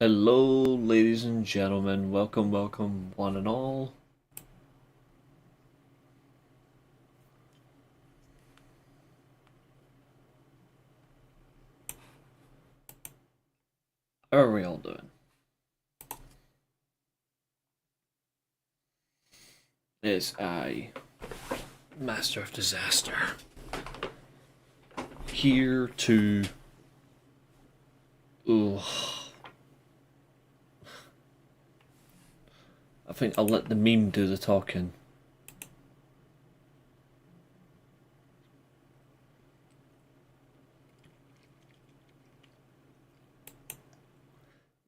Hello, ladies and gentlemen. Welcome, welcome, one and all. How are we all doing? It's I, Master of Disaster, here to. Ooh, I think I'll let the meme do the talking.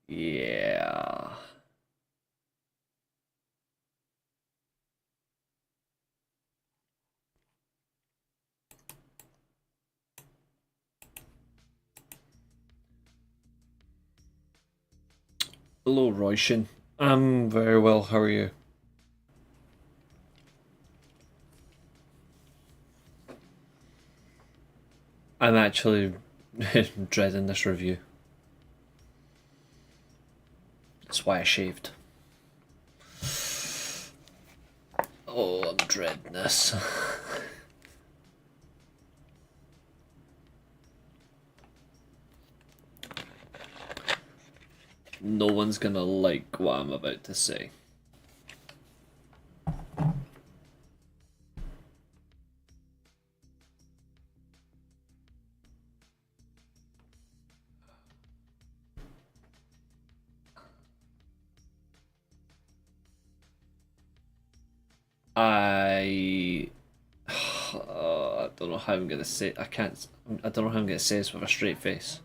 Yeah. Hello, Royshin. I'm very well. How are you? I'm actually dreading this review. That's why I shaved. Oh, I'm dreading this. No one's gonna like what I'm about to say. I I don't know how I'm gonna say. I can't. I don't know how I'm gonna say this with a straight face.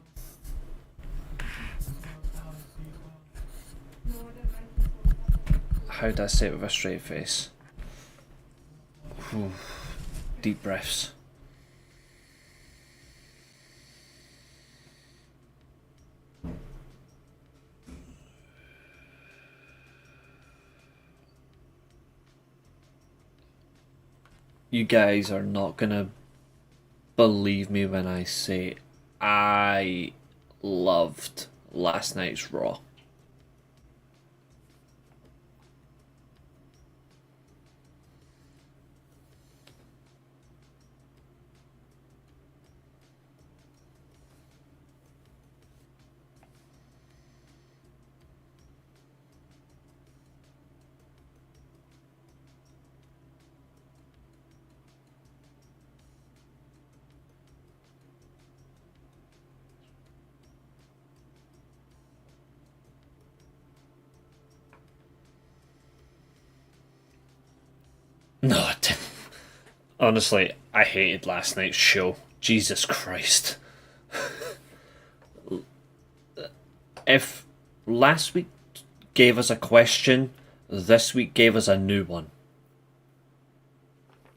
How do I say it with a straight face? Whew. Deep breaths. You guys are not gonna believe me when I say I loved last night's Raw. No, I didn't. Honestly, I hated last night's show. Jesus Christ. If last week gave us a question, this week gave us a new one.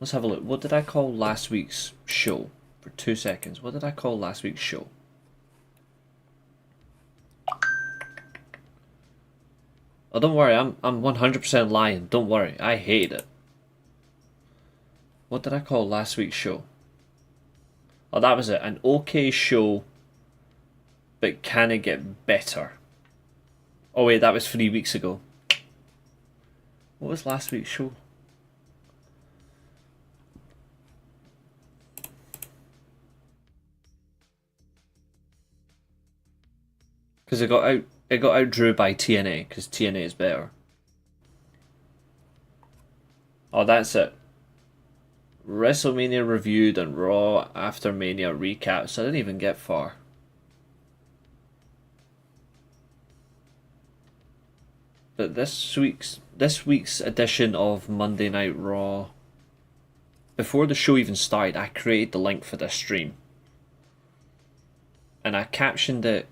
Let's have a look. What did I call last week's show? For 2 seconds. What did I call last week's show? Oh, don't worry. I'm 100% lying. Don't worry. I hate it. What did I call last week's show? Oh, that was it. An okay show, but can it get better? Oh wait, that was 3 weeks ago. What was last week's show? Because it got outdrew by TNA because TNA is better. Oh, that's it. WrestleMania reviewed and Raw after Mania recap, so I didn't even get far. But this week's edition of Monday Night Raw, before the show even started, I created the link for this stream. And I captioned it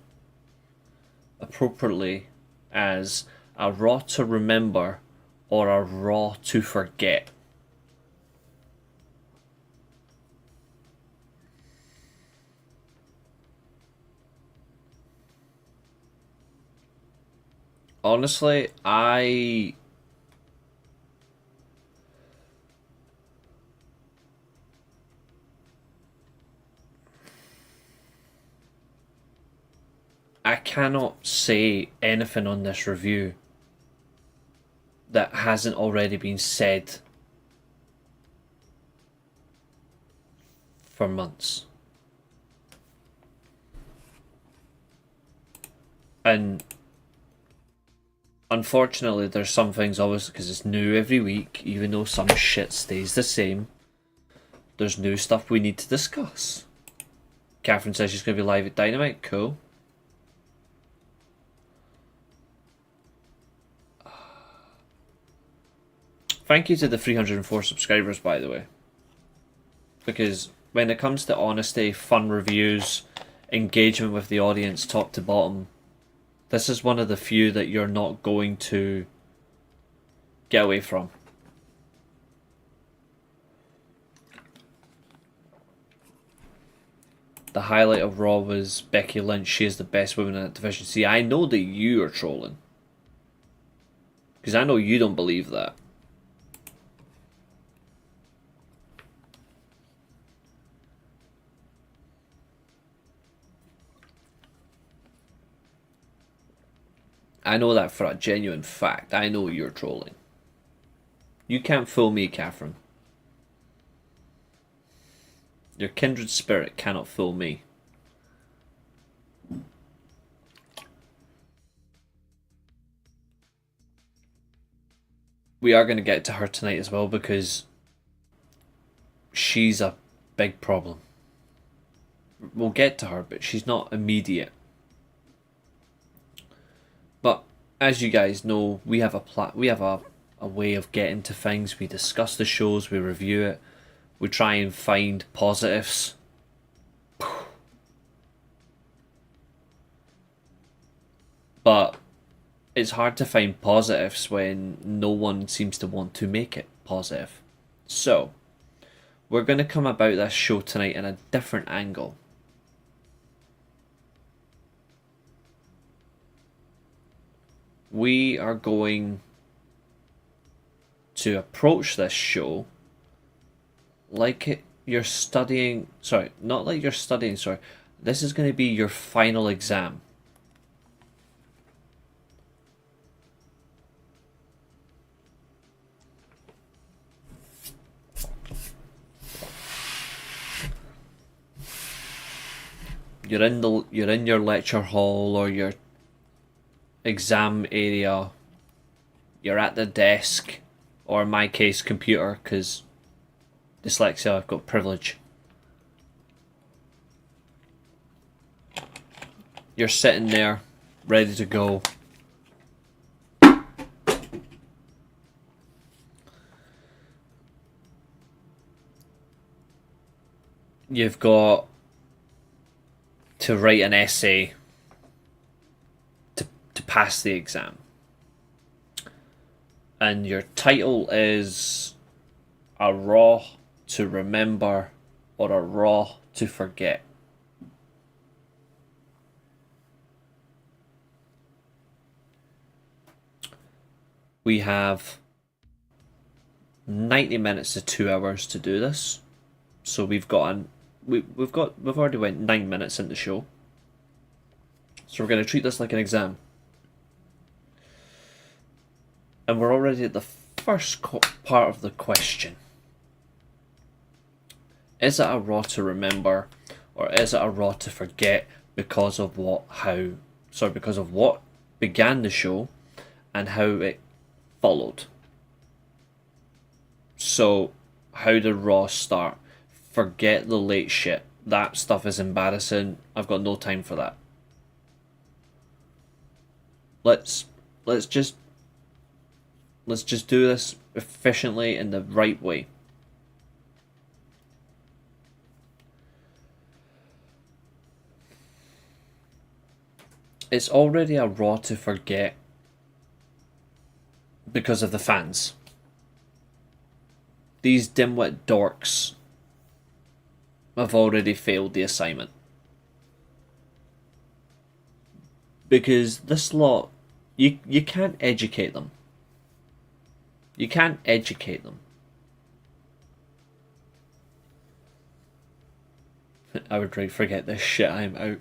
appropriately as a Raw to remember or a Raw to forget. Honestly, I cannot say anything on this review that hasn't already been said for months. And unfortunately, there's some things, obviously, because it's new every week, even though some shit stays the same, there's new stuff we need to discuss. Catherine says she's going to be live at Dynamite. Cool. Thank you to the 304 subscribers, by the way. Because when it comes to honesty, fun reviews, engagement with the audience top to bottom, this is one of the few that you're not going to get away from. The highlight of Raw was Becky Lynch. She is the best woman in that division. See, I know that you are trolling. Because I know you don't believe that. I know that for a genuine fact. I know you're trolling. You can't fool me, Catherine. Your kindred spirit cannot fool me. We are going to get to her tonight as well because she's a big problem. We'll get to her, but she's not immediate. But as you guys know, we have a way of getting to things. We discuss the shows, we review it, we try and find positives. But it's hard to find positives when no one seems to want to make it positive. So, we're going to come about this show tonight in a different angle. We are going to approach this show like you're studying. Sorry, not like you're studying, sorry. This is going to be your final exam. You're in your lecture hall or your exam area. You're at the desk, or in my case, computer, because dyslexia, I've got privilege. You're sitting there, ready to go. You've got to write an essay to pass the exam. And your title is A Raw to Remember or A Raw to Forget. We have 90 minutes to 2 hours to do this. So we've already went 9 minutes into the show. So we're going to treat this like an exam. And we're already at the first part of the question. Is it a Raw to remember, or is it a Raw to forget because of what began the show and how it followed? So, how did Raw start? Forget the late shit. That stuff is embarrassing. I've got no time for that. Let's just do this efficiently in the right way. It's already a Raw to forget because of the fans. These dimwit dorks have already failed the assignment. Because this lot, you can't educate them. You can't educate them. I would forget this shit, I'm out.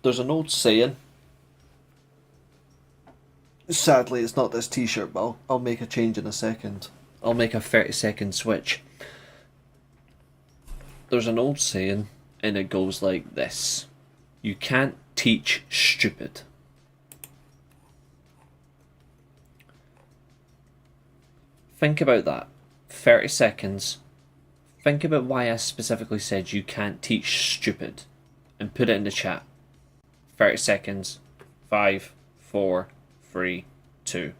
There's an old saying. Sadly, it's not this t-shirt, but I'll make a change in a second. I'll make a 30-second switch. There's an old saying, and it goes like this. You can't teach stupid. Think about that. 30 seconds. Think about why I specifically said you can't teach stupid. And put it in the chat. 30 seconds. 5, 4, 3, 2.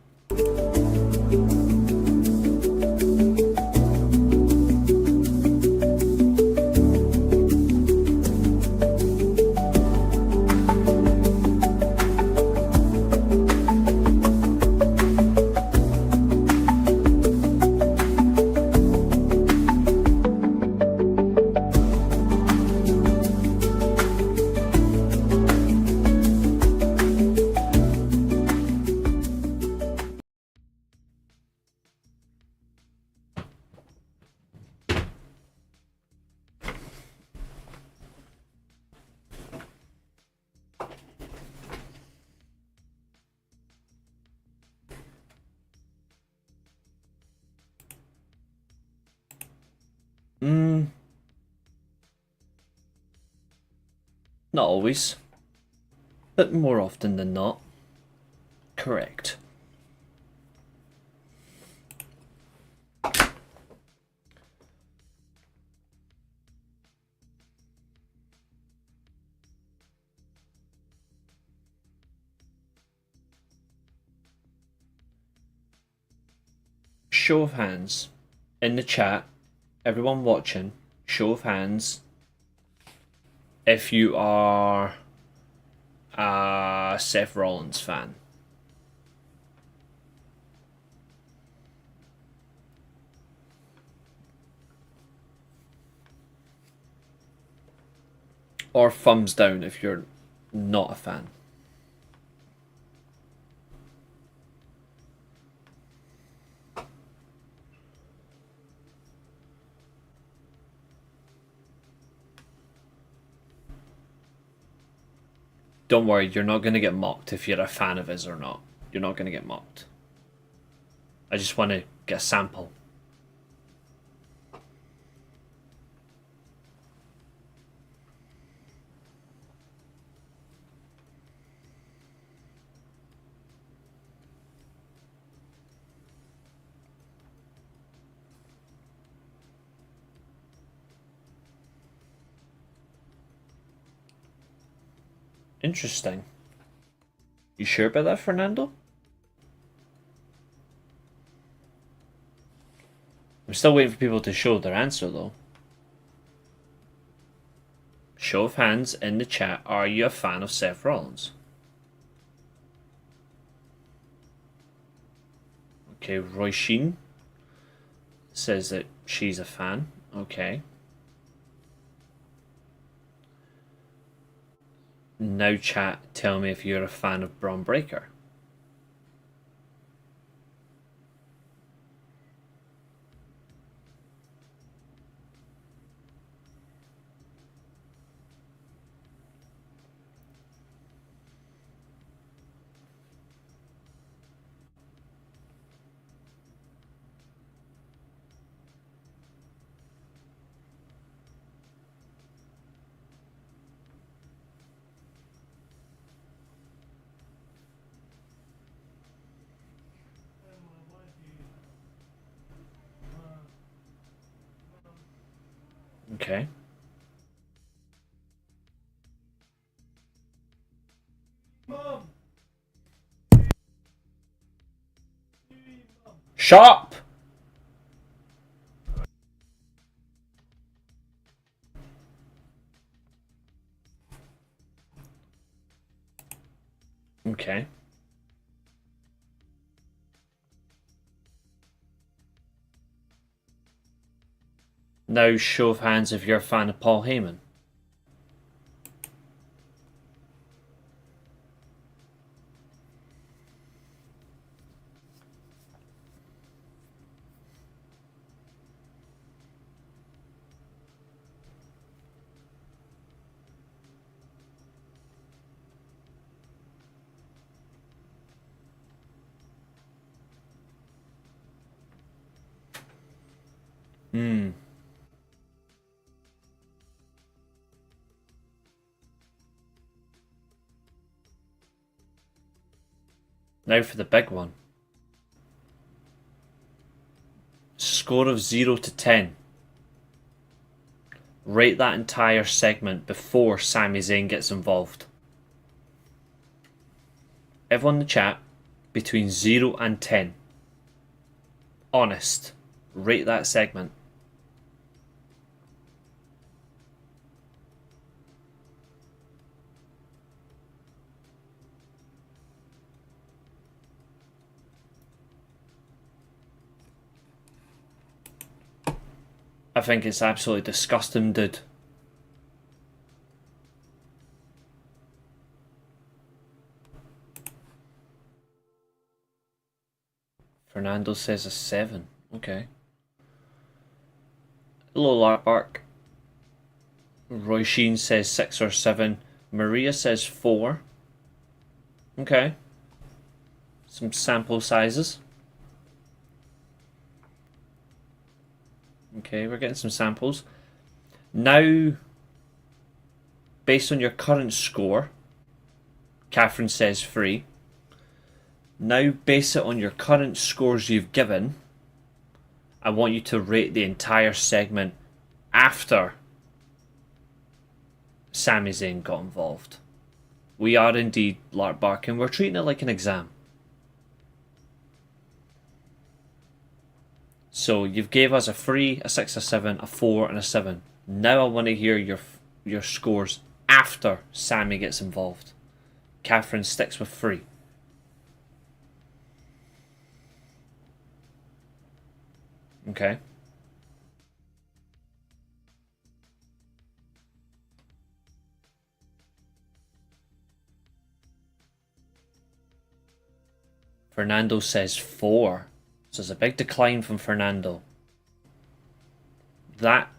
Not always, but more often than not, correct. Show of hands in the chat, everyone watching, show of hands if you are a Seth Rollins fan. Or thumbs down if you're not a fan. Don't worry, you're not going to get mocked if you're a fan of his or not. You're not going to get mocked. I just want to get a sample. Interesting. You sure about that, Fernando? I'm still waiting for people to show their answer, though. Show of hands in the chat. Are you a fan of Seth Rollins? Okay, Roy Sheen says that she's a fan. Okay. Now chat, tell me if you're a fan of Bron Breakker. Okay. Mom. Shut up! Okay. Now show of hands if you're a fan of Paul Heyman. Now for the big one. Score of 0 to 10. Rate that entire segment before Sami Zayn gets involved. Everyone in the chat, between 0 and 10. Honest. Rate that segment. I think it's absolutely disgusting, dude. Fernando says a 7. Okay. Hello, Lark. Roy Sheen says 6 or 7. Maria says 4. Okay. Some sample sizes. Okay, we're getting some samples. Now, based on your current score, Catherine says 3. Now, base it on your current scores you've given. I want you to rate the entire segment after Sami Zayn got involved. We are indeed Lark Barking. We're treating it like an exam. So you've gave us a 3, a 6, a 7, a 4, and a 7. Now I want to hear your scores after Sami gets involved. Catherine sticks with 3. Okay. Fernando says 4. So it's a big decline from Fernando. That's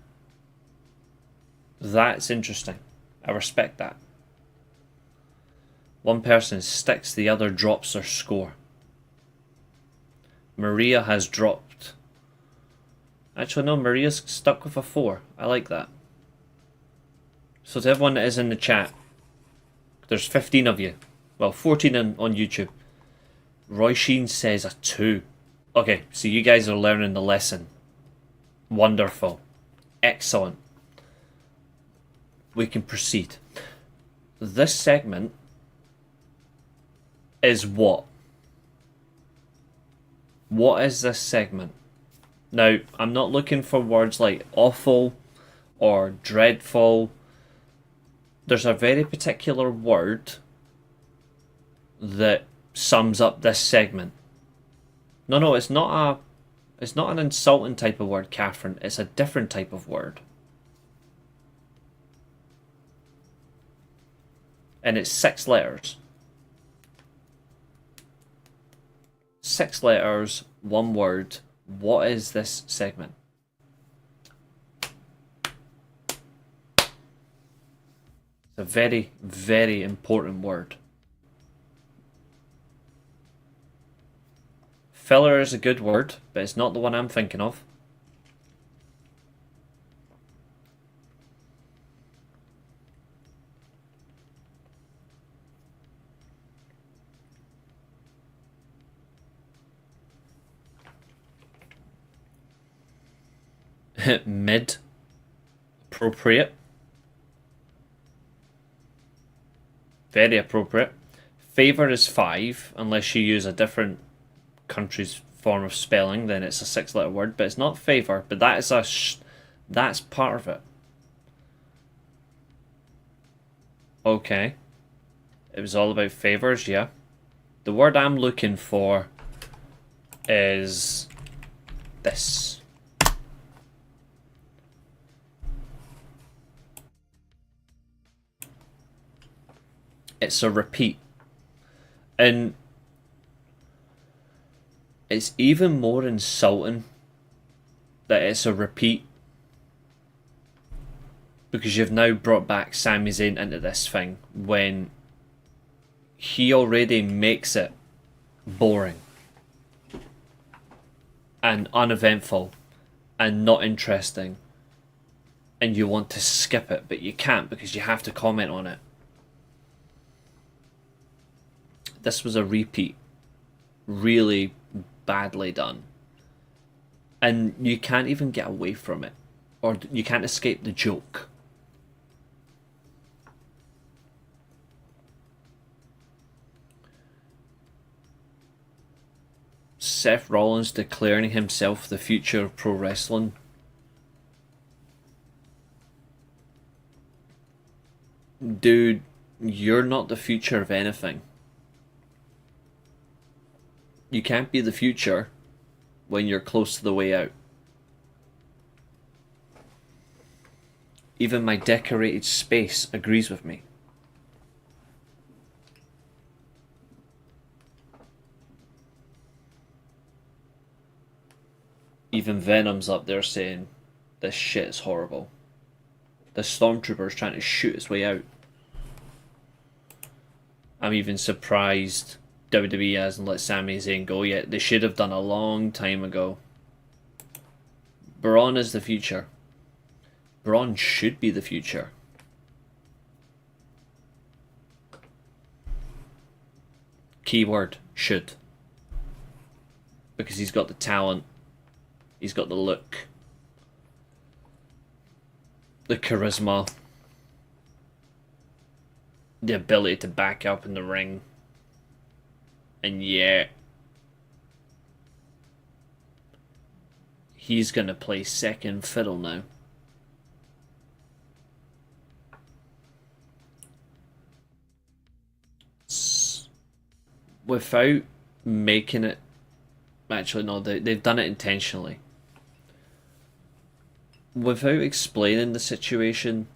interesting. I respect that. One person sticks, the other drops their score. Maria has dropped. Actually, no, Maria's stuck with a 4. I like that. So to everyone that is in the chat, there's 15 of you. Well, 14 on YouTube. Roy Sheen says a 2. Okay, so you guys are learning the lesson. Wonderful. Excellent. We can proceed. This segment is what? What is this segment? Now, I'm not looking for words like awful or dreadful. There's a very particular word that sums up this segment. No, it's not an insulting type of word, Catherine. It's a different type of word. And it's 6 letters. 6 letters, 1 word. What is this segment? It's a very, very important word. Filler is a good word, but it's not the one I'm thinking of. Mid. Appropriate. Very appropriate. Favour is 5, unless you use a different country's form of spelling, then it's a 6-letter word, but it's not favour, but that is that's part of it. Okay. It was all about favours, yeah. The word I'm looking for is this. It's a repeat. And it's even more insulting that it's a repeat, because you've now brought back Sami Zayn into this thing when he already makes it boring and uneventful and not interesting, and you want to skip it, but you can't because you have to comment on it. This was a repeat. really badly done. And you can't even get away from it. Or you can't escape the joke. Seth Rollins declaring himself the future of pro wrestling. Dude, you're not the future of anything. You can't be the future when you're close to the way out. Even my decorated space agrees with me. Even Venom's up there saying, this shit is horrible. The Stormtrooper's trying to shoot its way out. I'm even surprised WWE hasn't let Sami Zayn go yet. They should have done a long time ago. Bron is the future. Bron should be the future. Keyword, should. Because he's got the talent. He's got the look. The charisma. The ability to back up in the ring. And yeah, he's going to play second fiddle now. Without making it... Actually, no, they've done it intentionally. Without explaining the situation,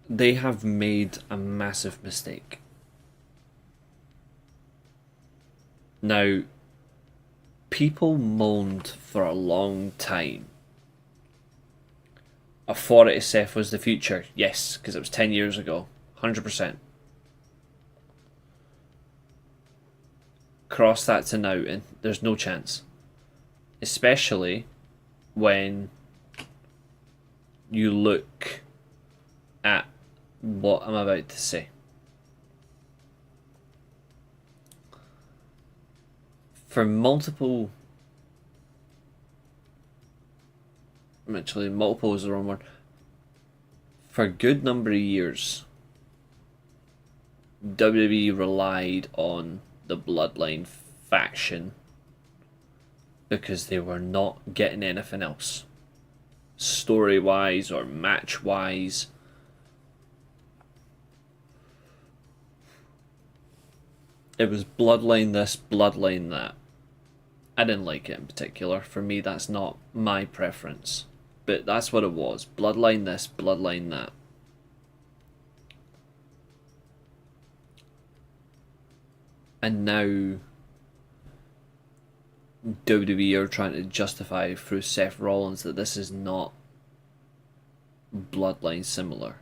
they have made a massive mistake. Now, people moaned for a long time. Authority Seth was the future. Yes, because it was 10 years ago. 100%. Cross that to now and there's no chance. Especially when you look at what I'm about to say. For multiple... Actually, multiple is the wrong word. For a good number of years, WWE relied on the Bloodline faction because they were not getting anything else. Story-wise or match-wise. It was Bloodline this, Bloodline that. I didn't like it in particular. For me, that's not my preference. But that's what it was. Bloodline this, Bloodline that. And now WWE are trying to justify through Seth Rollins that this is not Bloodline similar.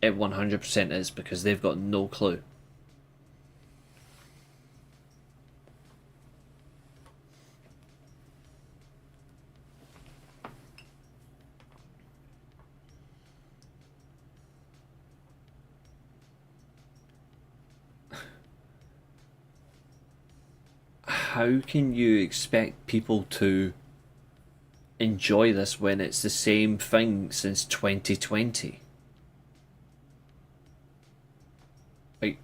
It 100% is because they've got no clue. How can you expect people to enjoy this when it's the same thing since 2020? Like,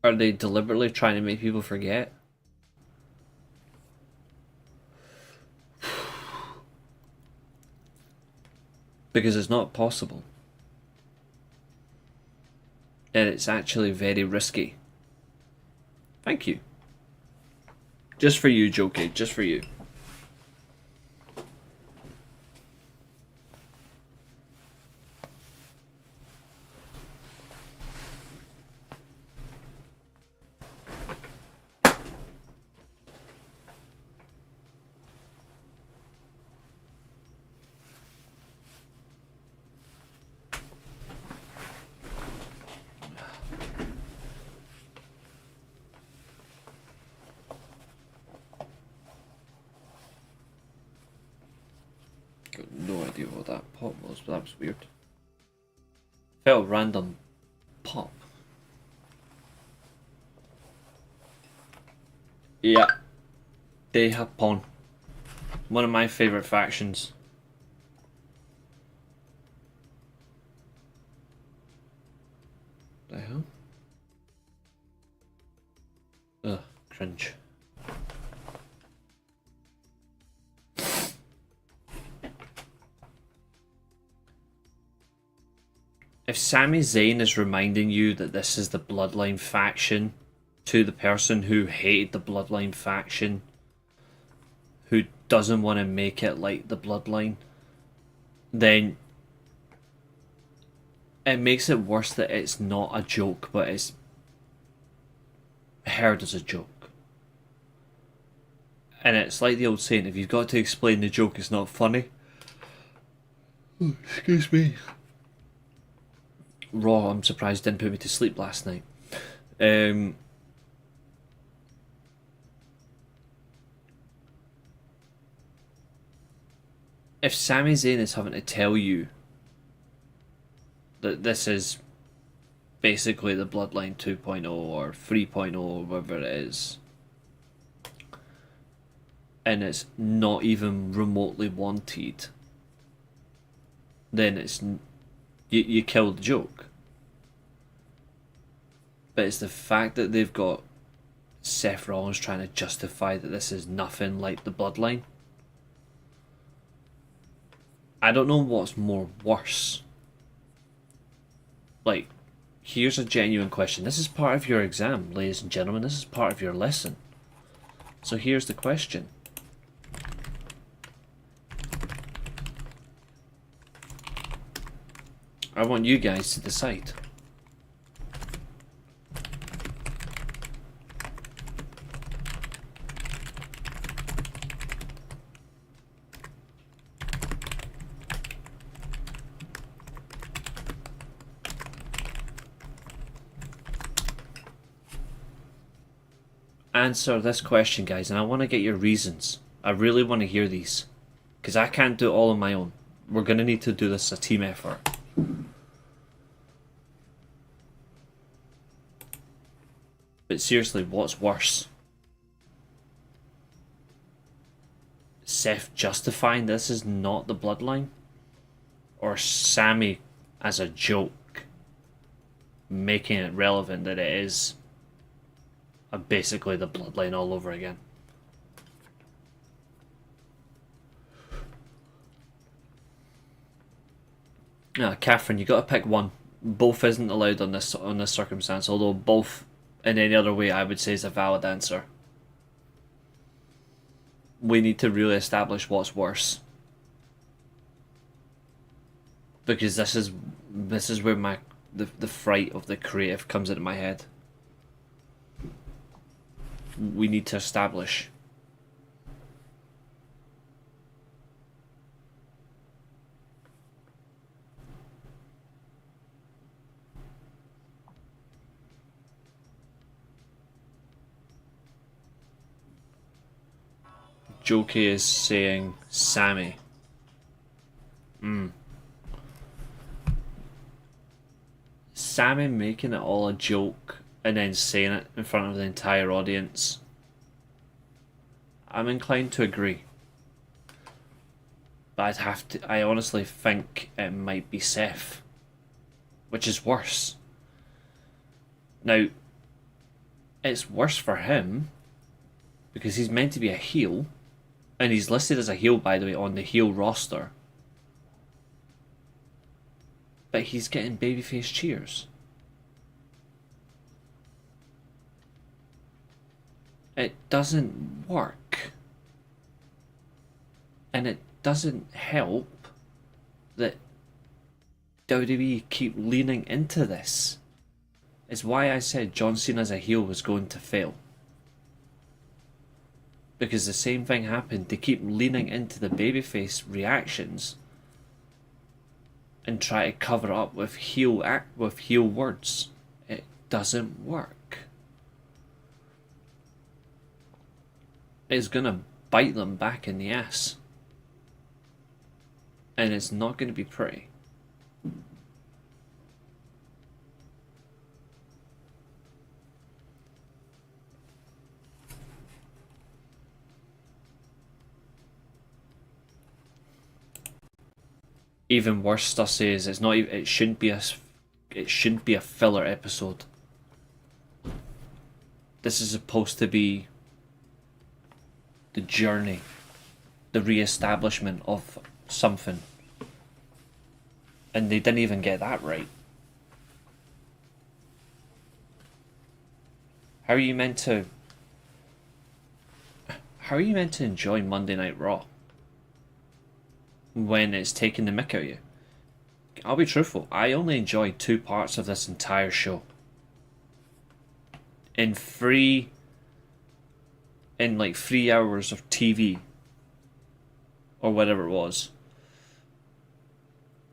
are they deliberately trying to make people forget? Because it's not possible. And it's actually very risky. Thank you. Just for you, Jokey. Just for you. idea what that pop was, but that was weird. Felt random pop. Yeah. They have Pawn. One of my favourite factions. The hell? Ugh, cringe. If Sami Zayn is reminding you that this is the Bloodline faction to the person who hated the Bloodline faction, who doesn't want to make it like the Bloodline, then it makes it worse that it's not a joke, but it's heard as a joke. And it's like the old saying, if you've got to explain the joke, it's not funny. Oh, excuse me. Raw, I'm surprised, didn't put me to sleep last night. If Sami Zayn is having to tell you that this is basically the Bloodline 2.0 or 3.0 or whatever it is, and it's not even remotely wanted, then it's you kill the joke. But it's the fact that they've got Seth Rollins trying to justify that this is nothing like the Bloodline. I don't know what's more worse. Like, here's a genuine question. This is part of your exam, ladies and gentlemen. This is part of your lesson. So here's the question. I want you guys to decide. Answer this question, guys, and I want to get your reasons. I really want to hear these, because I can't do it all on my own. We're going to need to do this as a team effort. But seriously, what's worse? Seth justifying this is not the Bloodline? Or Sami, as a joke, making it relevant that it is basically the Bloodline all over again? Catherine, you got to pick one. Both isn't allowed on this circumstance, although both in any other way I would say is a valid answer. We need to really establish what's worse, because this is where the fright of the creative comes into my head. We need to establish. Jokey is saying Sami. Sami making it all a joke and then saying it in front of the entire audience. I'm inclined to agree. But I honestly think it might be Seth, which is worse. Now, it's worse for him because he's meant to be a heel, and he's listed as a heel, by the way, on the heel roster. But he's getting babyface cheers. It doesn't work. And it doesn't help that WWE keep leaning into this. It's why I said John Cena as a heel was going to fail. Because the same thing happened. They keep leaning into the babyface reactions and try to cover up with heel words. It doesn't work. It's gonna bite them back in the ass. And it's not going to be pretty. Even worse, Stussy, is it's not. It shouldn't be a filler episode. This is supposed to be the journey, the re-establishment of something, and they didn't even get that right. How are you meant to? How are you meant to enjoy Monday Night Raw when it's taking the mick out of you? I'll be truthful, I only enjoyed 2 parts of this entire show. In like 3 hours of TV, or whatever it was,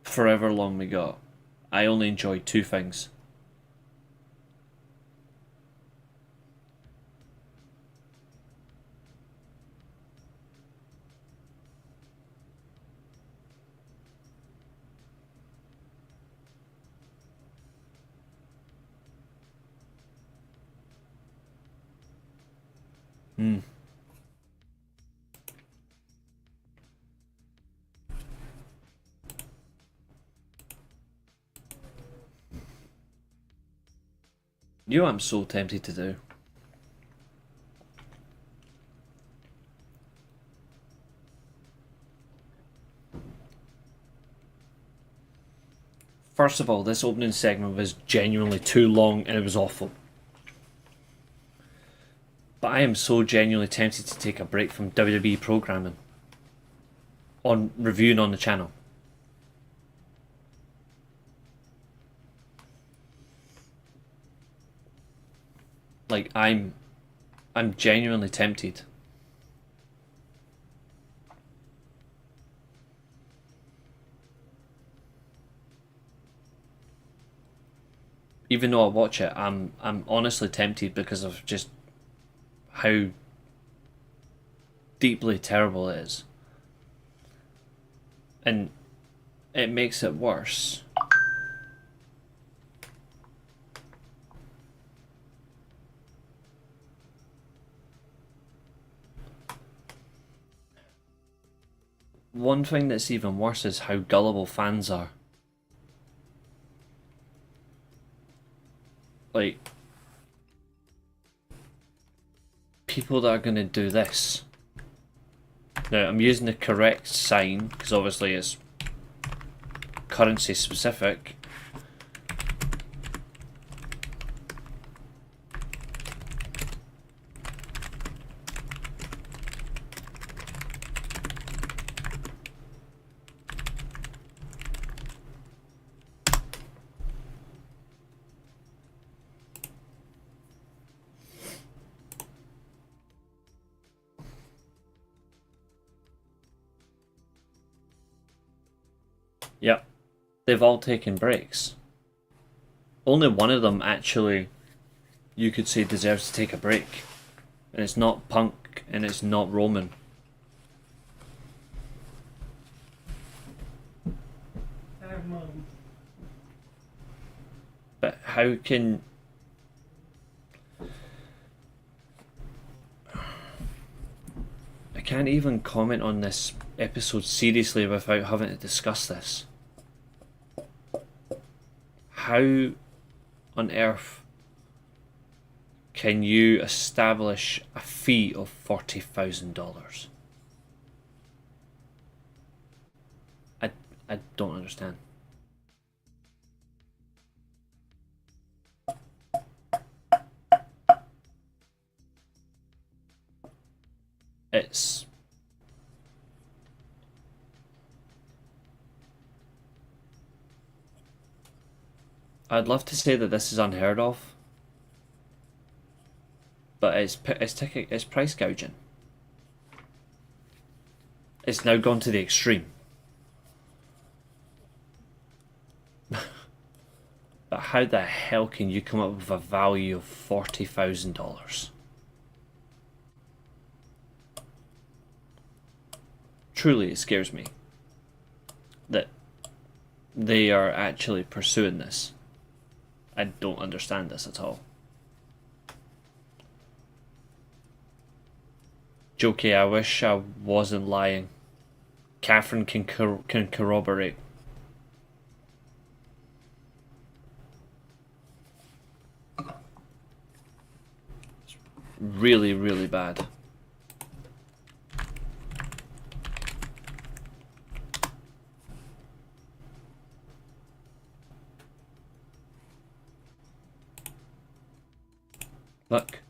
forever long we got, I only enjoyed 2 things. You know what I'm so tempted to do? First of all, this opening segment was genuinely too long and it was awful. But I am so genuinely tempted to take a break from WWE programming on reviewing on the channel. Like, I'm genuinely tempted. Even though I watch it, I'm honestly tempted because of just how deeply terrible it is. And it makes it worse. One thing that's even worse is how gullible fans are. Like, people that are going to do this. Now, I'm using the correct sign, because obviously it's currency specific. Yep, they've all taken breaks. Only one of them actually, you could say, deserves to take a break. And it's not Punk and it's not Roman. But how can... I can't even comment on this episode seriously without having to discuss this. How on earth can you establish a fee of $40,000? I don't understand. It's... I'd love to say that this is unheard of, but it's price gouging. It's now gone to the extreme. But how the hell can you come up with a value of $40,000? Truly, it scares me. that they are actually pursuing this. I don't understand this at all. Jokey, I wish I wasn't lying. Catherine can corroborate. It's really, really bad. Look.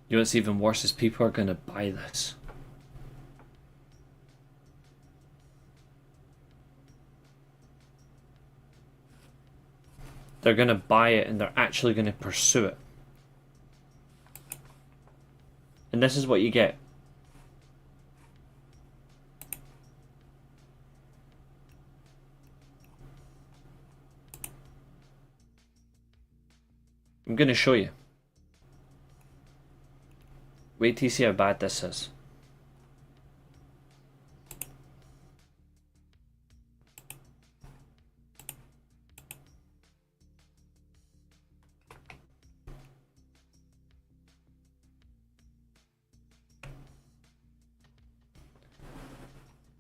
You know what's even worse is people are going to buy this. They're going to buy it and they're actually going to pursue it. And this is what you get. I'm going to show you. Wait till you see how bad this is.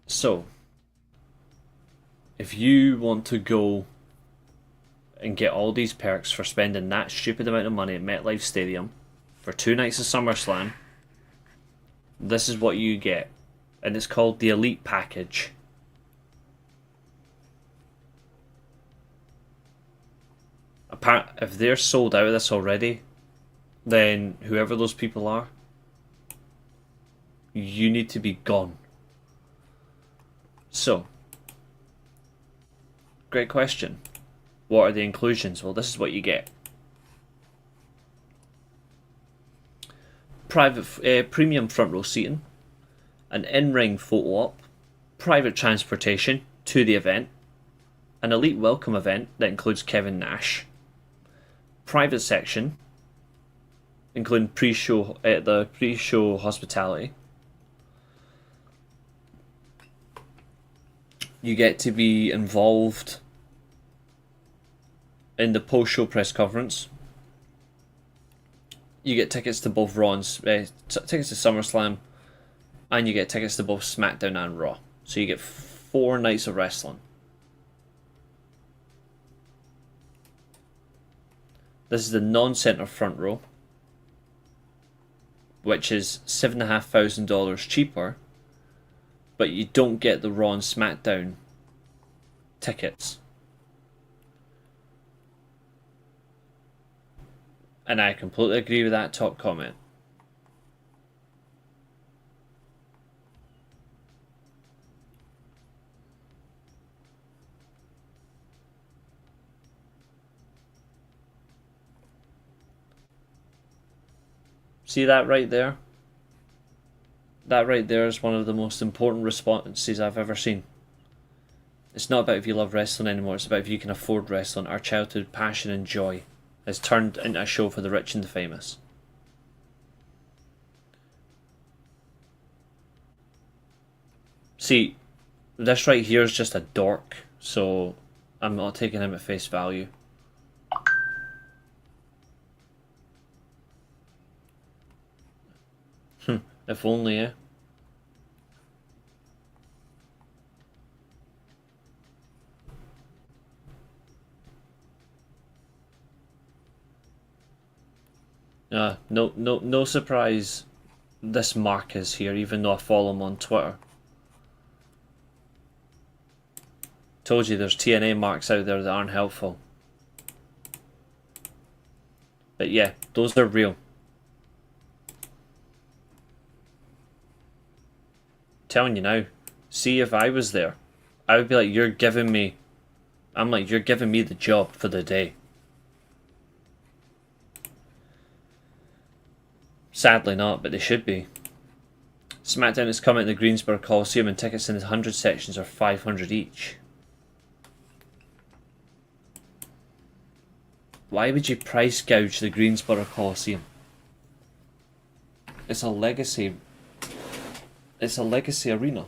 So, if you want to go and get all these perks for spending that stupid amount of money at MetLife Stadium for 2 nights of SummerSlam, this is what you get. And it's called the Elite Package. If they're sold out of this already, then whoever those people are, you need to be gone. So, great question. What are the inclusions? Well, this is what you get. Private premium front row seating, an in-ring photo op, private transportation to the event, an elite welcome event that includes Kevin Nash, private section, including the pre-show hospitality. You get to be involved in the post-show press conference. You get tickets to both tickets to SummerSlam, and you get tickets to both SmackDown and Raw. So you get 4 nights of wrestling. This is the non-center front row, which is $7,500 cheaper, but you don't get the Raw and SmackDown tickets. And I completely agree with that top comment. See that right there? That right there is one of the most important responses I've ever seen. It's not about if you love wrestling anymore, it's about if you can afford wrestling. Our childhood passion and joy has turned into a show for the rich and the famous. See, this right here is just a dork, so I'm not taking him at face value. If only, eh? No surprise this Mark is here, even though I follow him on Twitter. Told you there's TNA marks out there that aren't helpful. But yeah, those are real. telling you now. See, if I was there, I would be like, you're giving me the job for the day. Sadly not, but they should be. SmackDown is coming to the Greensboro Coliseum and tickets in the 100 sections are $500 each. Why would you price gouge the Greensboro Coliseum? It's a legacy arena.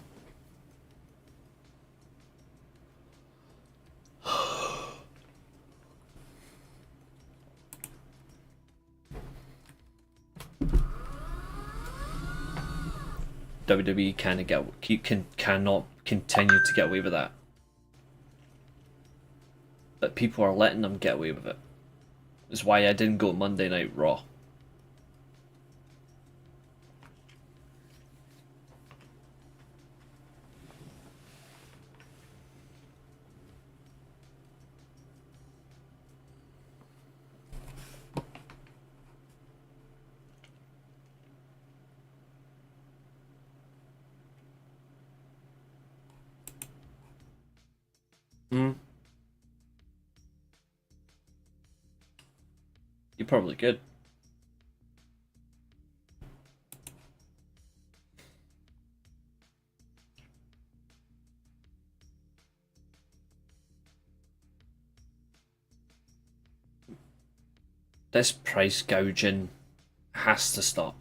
WWE cannot continue to get away with that. But people are letting them get away with it. That's why I didn't go Monday Night Raw. You probably could. This price gouging has to stop.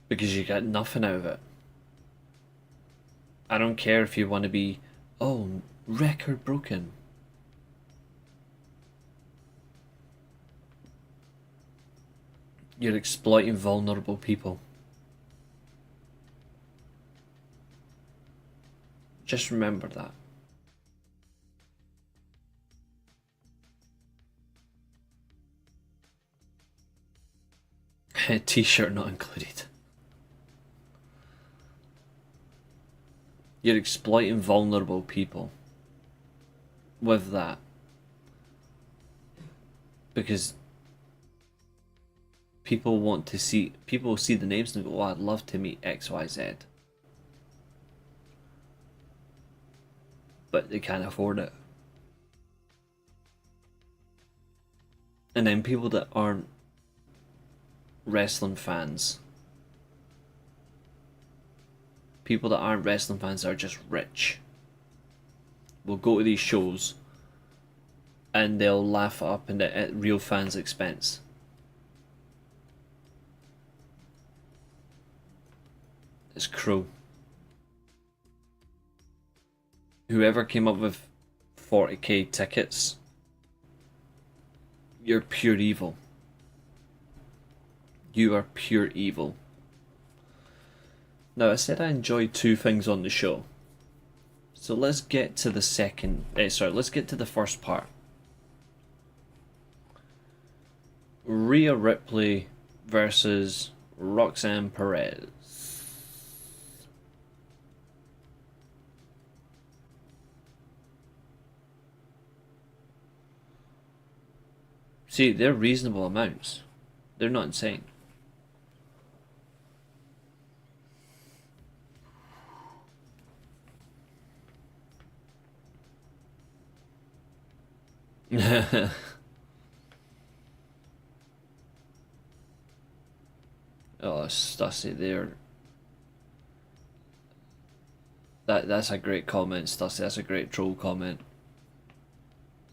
Because you get nothing out of it. I don't care if you want to be, oh, record broken. You're exploiting vulnerable people. Just remember that. T-shirt not included. You're exploiting vulnerable people with that. Because people will see the names and go, oh, I'd love to meet XYZ. But they can't afford it. And then people that aren't wrestling fans. People that aren't wrestling fans are just rich. Will go to these shows and they'll laugh it up at real fans' expense. It's cruel. Whoever came up with 40k tickets, you're pure evil. You are pure evil. Now, I said I enjoyed two things on the show. So let's get to the let's get to the first part. Rhea Ripley versus Roxanne Perez. See, they're reasonable amounts. They're not insane. Oh, Stussy, that's a great comment, Stussy. That's a great troll comment.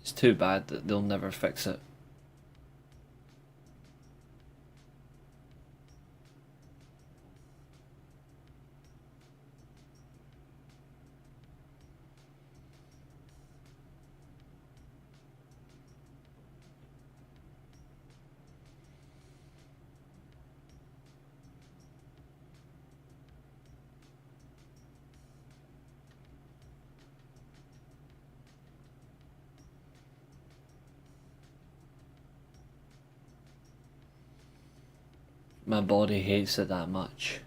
It's too bad that they'll never fix it. My body hates it that much.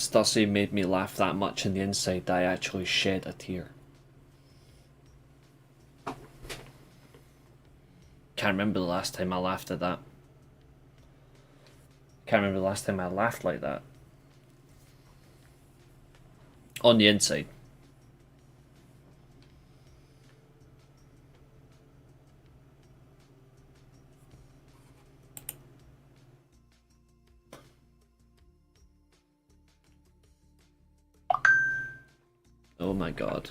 Stussy made me laugh that much on the inside that I actually shed a tear. Can't remember the last time I laughed at that. Can't remember the last time I laughed like that. On the inside. Oh my god.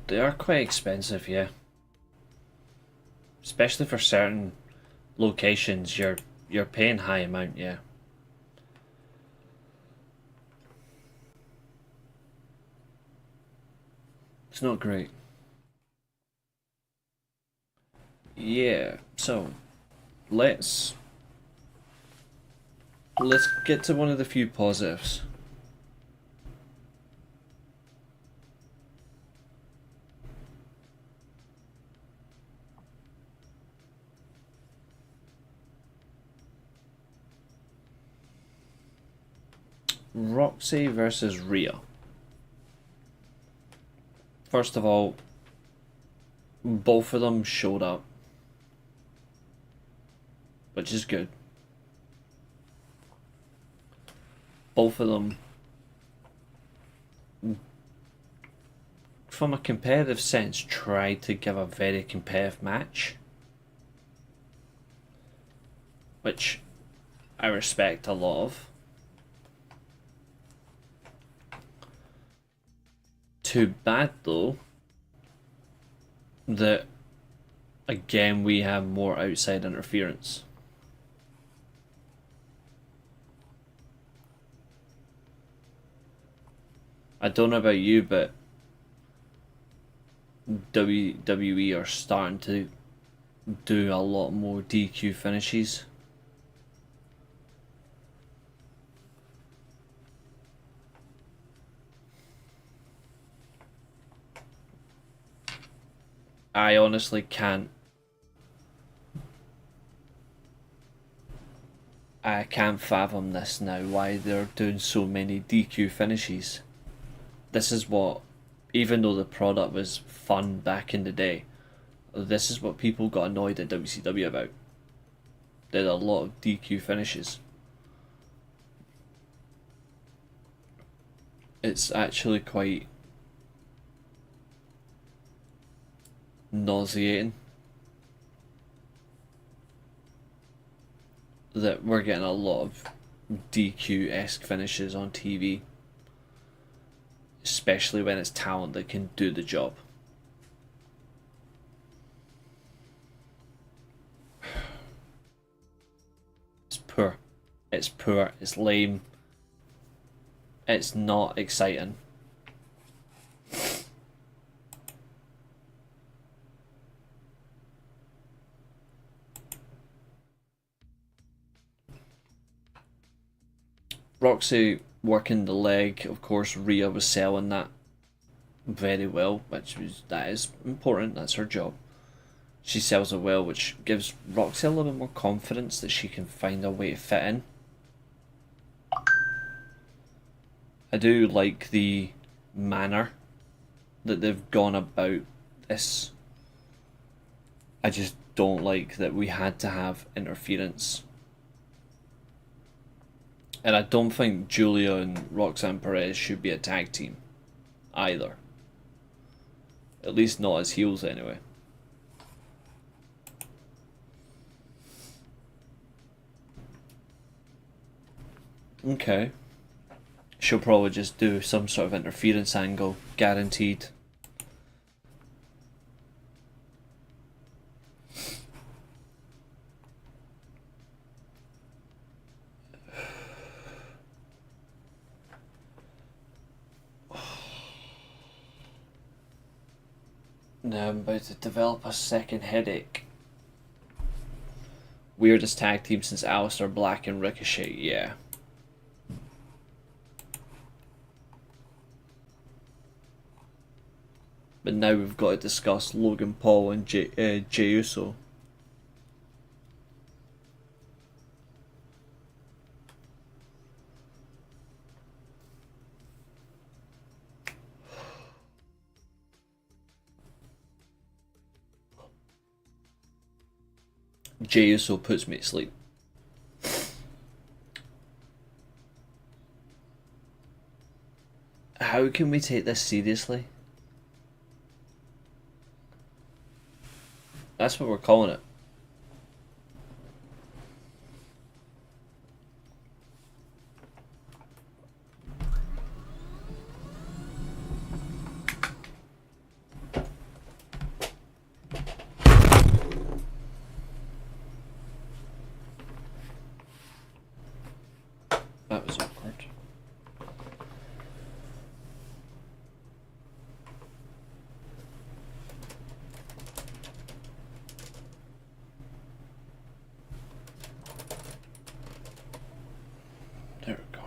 They are quite expensive, yeah. Especially for certain locations, you're paying high amount, yeah. It's not great. Yeah, so let's get to one of the few positives. Roxy versus Rhea. First of all, both of them showed up, which is good. Both of them, from a competitive sense, tried to give a very competitive match, which I respect a lot of. Too bad though that again we have more outside interference. I don't know about you, but WWE are starting to do a lot more DQ finishes. I honestly can't. I can't fathom this now, why they're doing so many DQ finishes. This is what, even though the product was fun back in the day, this is what people got annoyed at WCW about. They had a lot of DQ finishes. It's actually quite nauseating that we're getting a lot of DQ-esque finishes on TV, especially when it's talent that can do the job. It's poor. It's poor. It's lame. It's not exciting. Roxy working the leg, of course. Rhea was selling that very well, that is important. That's her job. She sells it well, which gives Roxy a little bit more confidence that she can find a way to fit in. I do like the manner that they've gone about this. I just don't like that we had to have interference. And I don't think Julia and Roxanne Perez should be a tag team either. At least not as heels anyway. Okay. She'll probably just do some sort of interference angle, guaranteed. Now I'm about to develop a second headache. Weirdest tag team since Aleister Black and Ricochet, yeah. But now we've got to discuss Logan Paul and Jey Uso. Jey Uso puts me to sleep. How can we take this seriously? That's what we're calling it. That was awkward. There we go.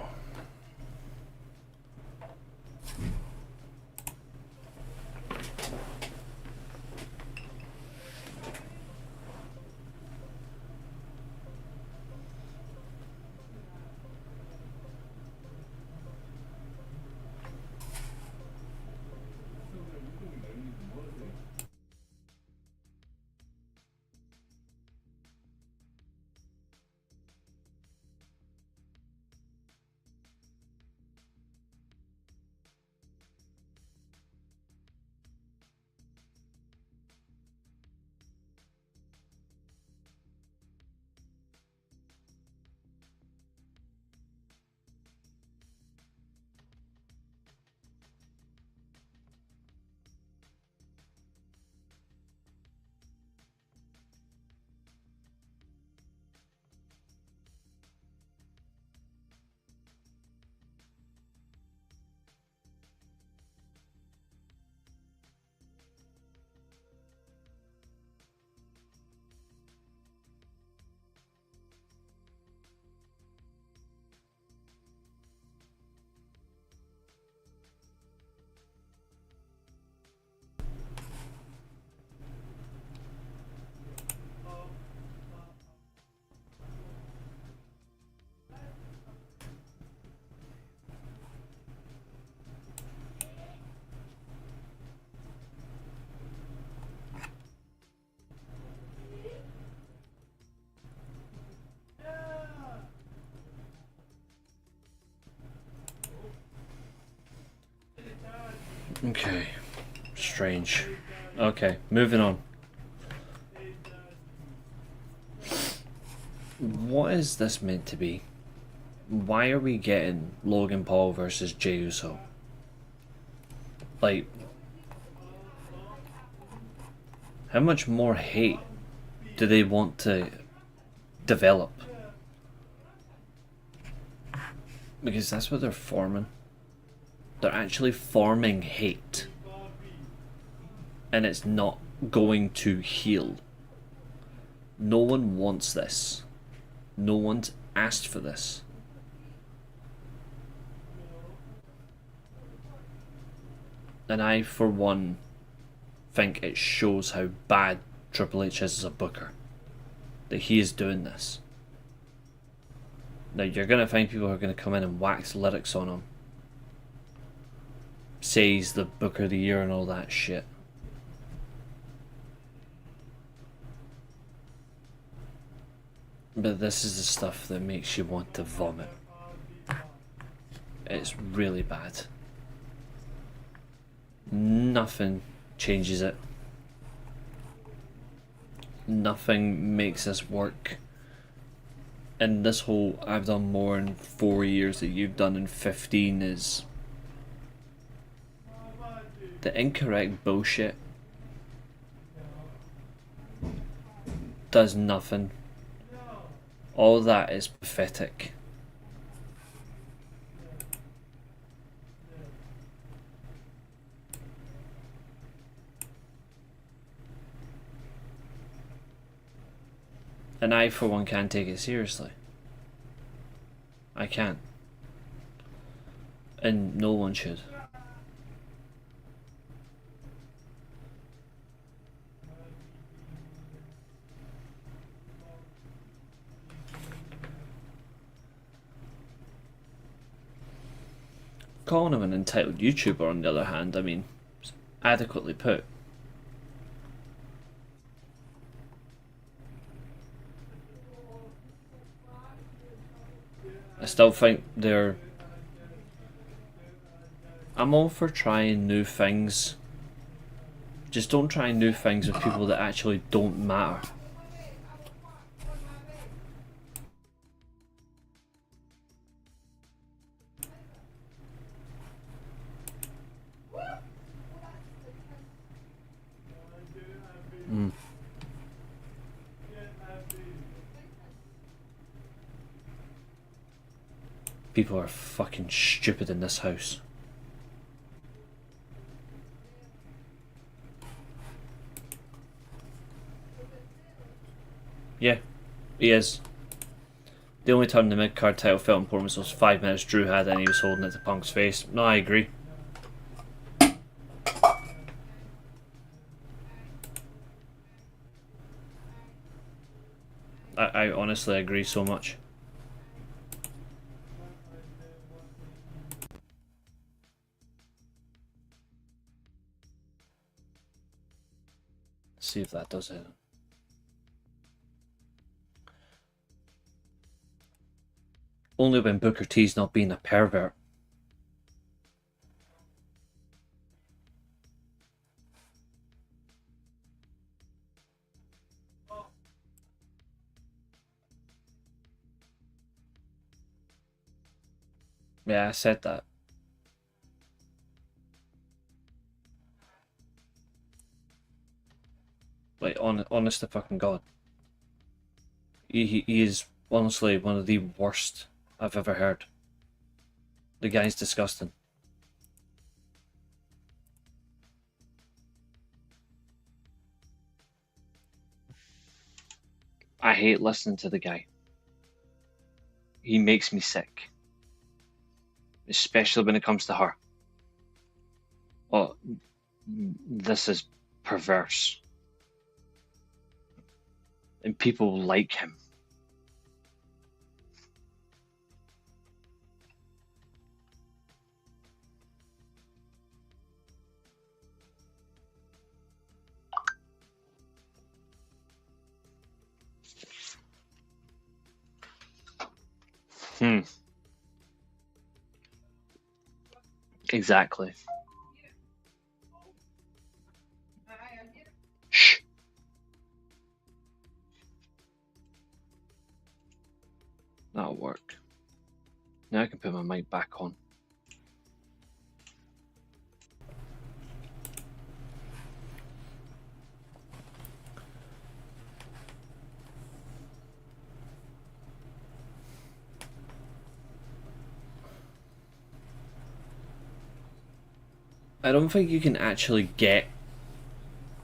Okay. Strange. Okay, moving on. What is this meant to be? Why are we getting Logan Paul versus Jey Uso? Like, how much more hate do they want to develop? Because that's what they're forming. They're actually forming hate. And it's not going to heal. No one wants this. No one's asked for this. And I, for one, think it shows how bad Triple H is as a booker. That he is doing this. Now, you're going to find people who are going to come in and wax lyrics on him. Say he's the Booker of the Year and all that shit. But this is the stuff that makes you want to vomit. It's really bad. Nothing changes it. Nothing makes this work. And this whole I've done more in 4 years that you've done in 15 is the incorrect bullshit does nothing. All that is pathetic. And I, for one, can't take it seriously. I can't. And no one should. Calling him an entitled YouTuber, on the other hand, I mean, adequately put. I still think they're... I'm all for trying new things. Just don't try new things with people that actually don't matter. People are fucking stupid in this house. Yeah, he is. The only time the mid-card title felt important was those 5 minutes Drew had and he was holding it to Punk's face. No, I agree. I honestly agree so much. See if that does it. Only when Booker T's not being a pervert. Yeah, I said that. Like, honest to fucking God. He is honestly one of the worst I've ever heard. The guy's disgusting. I hate listening to the guy. He makes me sick. Especially when it comes to her. Oh, this is perverse. And people like him. Exactly. Shh. That'll work. Now I can put my mic back on. I don't think you can actually get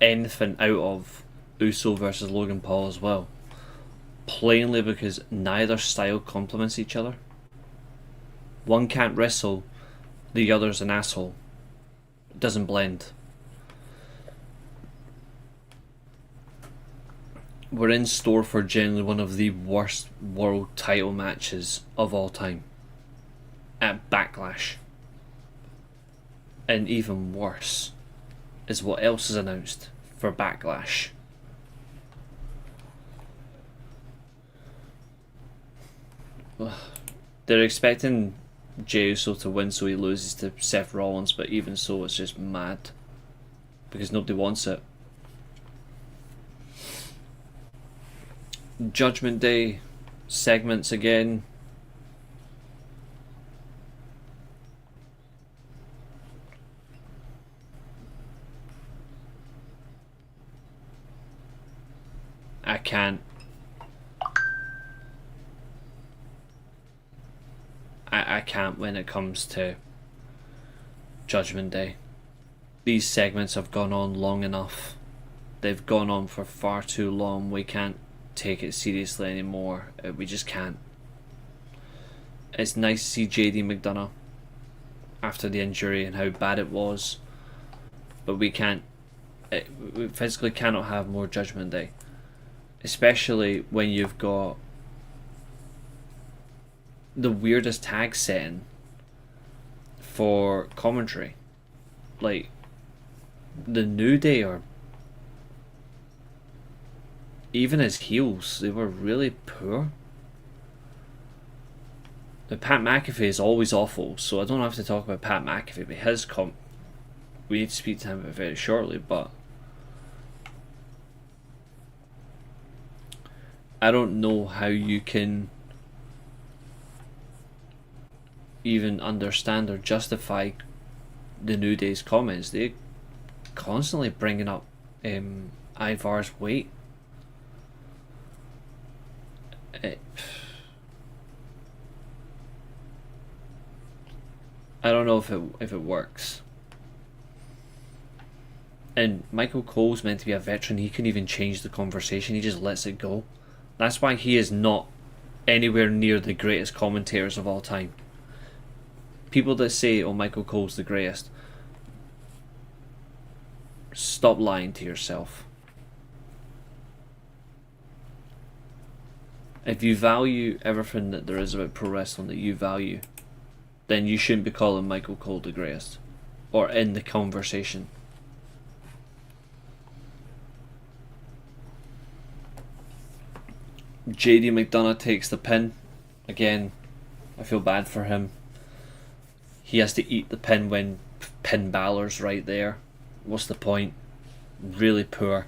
anything out of Uso versus Logan Paul as well. Plainly because neither style complements each other. One can't wrestle, the other's an asshole. It doesn't blend. We're in store for generally one of the worst world title matches of all time. At Backlash. And even worse is what else is announced for Backlash. They're expecting Jey Uso to win so he loses to Seth Rollins, but even so it's just mad. Because nobody wants it. Judgment Day segments again. I can't. I can't when it comes to Judgment Day. These segments have gone on long enough. They've gone on for far too long. We can't take it seriously anymore. We just can't. It's nice to see JD McDonough after the injury and how bad it was, but we can't. We physically cannot have more Judgment Day, especially when you've got the weirdest tag setting for commentary. Like, the New Day are, even as heels, they were really poor. The Pat McAfee is always awful, so I don't have to talk about Pat McAfee, but his we need to speak to him very shortly, but I don't know how you can even understand or justify the New Day's comments. They constantly bringing up Ivar's weight. I don't know if it works. And Michael Cole's meant to be a veteran. He couldn't even change the conversation. He just lets it go. That's why he is not anywhere near the greatest commentators of all time. People that say, oh, Michael Cole's the greatest, stop lying to yourself. If you value everything that there is about pro wrestling that you value, then you shouldn't be calling Michael Cole the greatest, or in the conversation. JD McDonough takes the pin. Again, I feel bad for him. He has to eat the pin when Finn Balor's right there. What's the point? Really poor.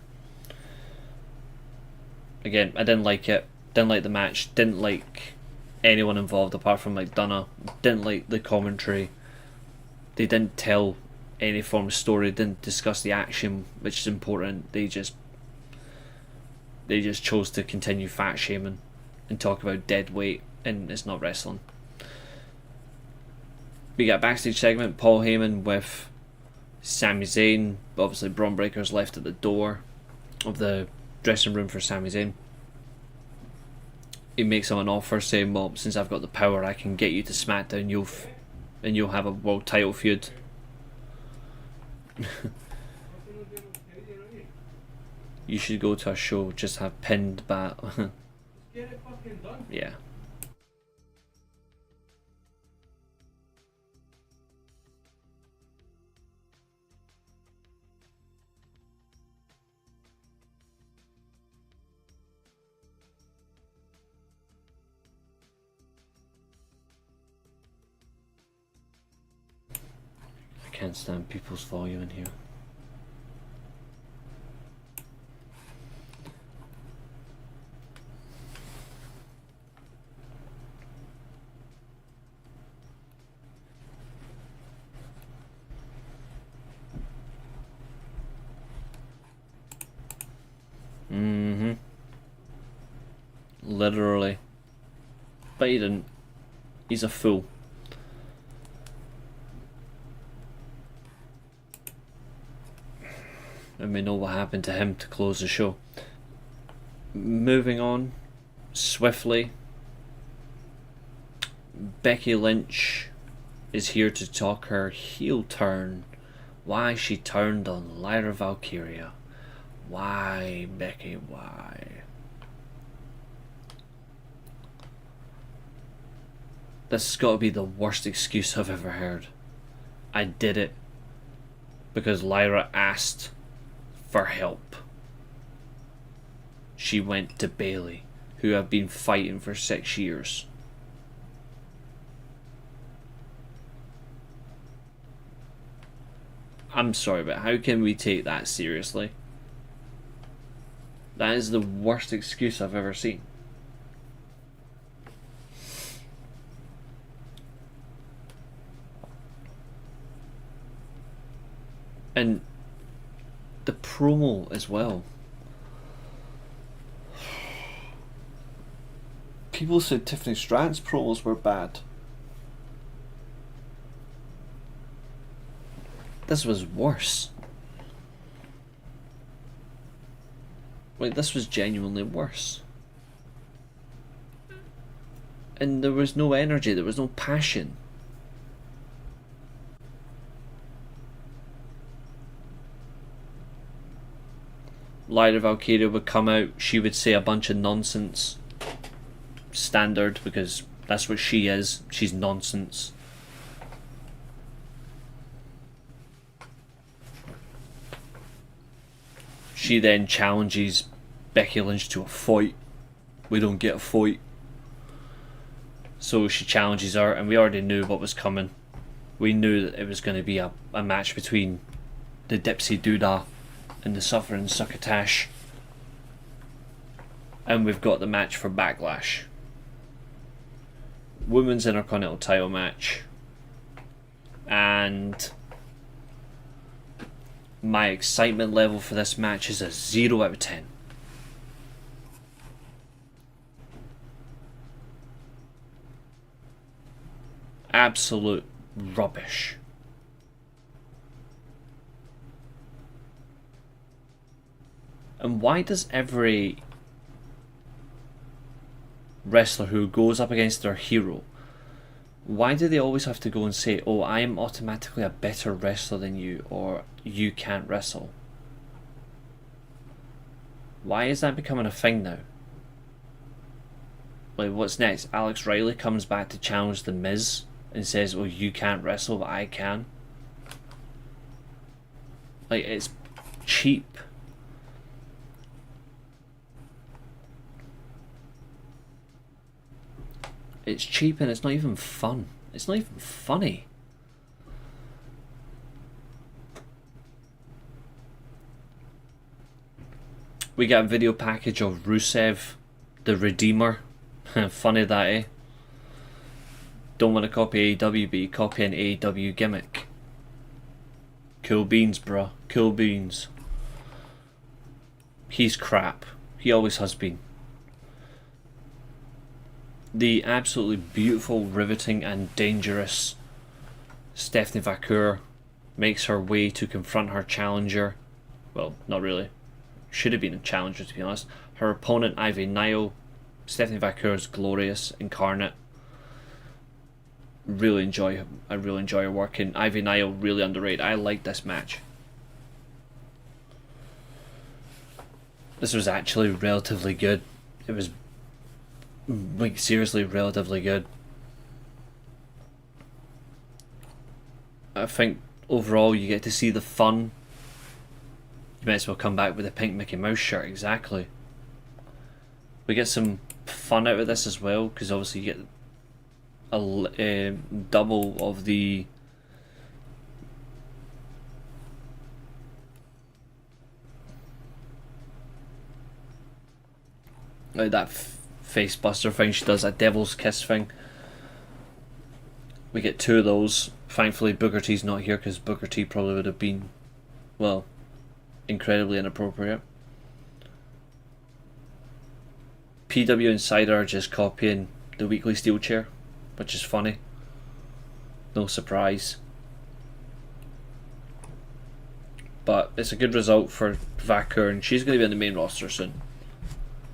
Again, I didn't like it. Didn't like the match. Didn't like anyone involved apart from McDonough. Didn't like the commentary. They didn't tell any form of story. Didn't discuss the action, which is important. They just chose to continue fat shaming and talk about dead weight, and it's not wrestling. We got a backstage segment, Paul Heyman with Sami Zayn. Obviously Bron Breakker's left at the door of the dressing room for Sami Zayn. He makes him an offer saying, well, since I've got the power, I can get you to SmackDown, you'll have a world title feud. You should go to a show, just have pinned back. Yeah. I can't stand people's volume in here. Literally. But he didn't. He's a fool. And we know what happened to him to close the show. Moving on swiftly. Becky Lynch is here to talk her heel turn. Why she turned on Lyra Valkyria. Why, Becky, why? This has got to be the worst excuse I've ever heard. I did it because Lyra asked for help. She went to Bayley, who I've been fighting for 6 years. I'm sorry, but how can we take that seriously? That is the worst excuse I've ever seen. And the promo as well. People said Tiffany Stratton's promos were bad. This was worse. Like, this was genuinely worse. And there was no energy, there was no passion. Lyra Valkyria would come out, she would say a bunch of nonsense. Standard, because that's what she is. She's nonsense. She then challenges Becky Lynch to a fight. We don't get a fight. So she challenges her, and we already knew what was coming. We knew that it was going to be a match between the Dipsy Doodah and the Suffering Succotash. And we've got the match for Backlash. Women's Intercontinental title match. And my excitement level for this match is a 0 out of 10. Absolute rubbish. And why does every wrestler who goes up against their hero, why do they always have to go and say, oh, I am automatically a better wrestler than you, or you can't wrestle? Why is that becoming a thing now? Like, what's next? Alex Riley comes back to challenge The Miz and says, well, you can't wrestle, but I can. Like, it's cheap. It's cheap and it's not even fun. It's not even funny. We got a video package of Rusev, the Redeemer. Funny that, eh? Don't want to copy AEW, but you copy an AEW gimmick. Cool beans, bruh. Cool beans. He's crap. He always has been. The absolutely beautiful, riveting and dangerous Stephanie Vaquer makes her way to confront her challenger. Well, not really. Should have been a challenger, to be honest. Her opponent, Ivy Nile. Stephanie Vaquer is glorious, incarnate. I really enjoy her work, and Ivy Nile really underrated. I like this match. This was actually relatively good. It was, like, seriously relatively good. I think overall you get to see the fun. You might as well come back with a pink Mickey Mouse shirt, exactly. We get some fun out of this as well, because obviously you get a double of the like that face buster thing she does, that devil's kiss thing. We get 2 of those. Thankfully Booker T's not here, because Booker T probably would have been, well, incredibly inappropriate. PW Insider are just copying the weekly Steelchair, which is funny. No surprise. But it's a good result for Vaquer, and she's going to be on the main roster soon.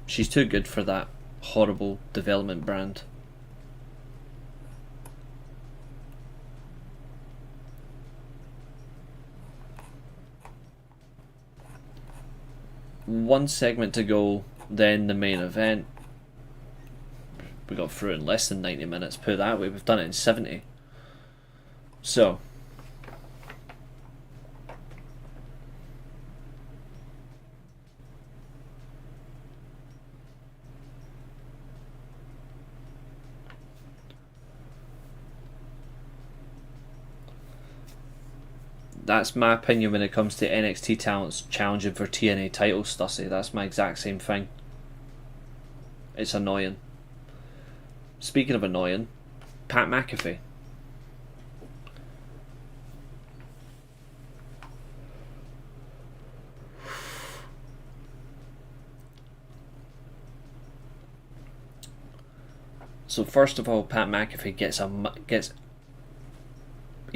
She's too good for that horrible development brand. One segment to go, then the main event. We got through in less than 90 minutes, put it that way. We've done it in 70. So, that's my opinion when it comes to NXT talents challenging for TNA titles, Stussy. That's my exact same thing. It's annoying. Speaking of annoying, Pat McAfee. So first of all, Pat McAfee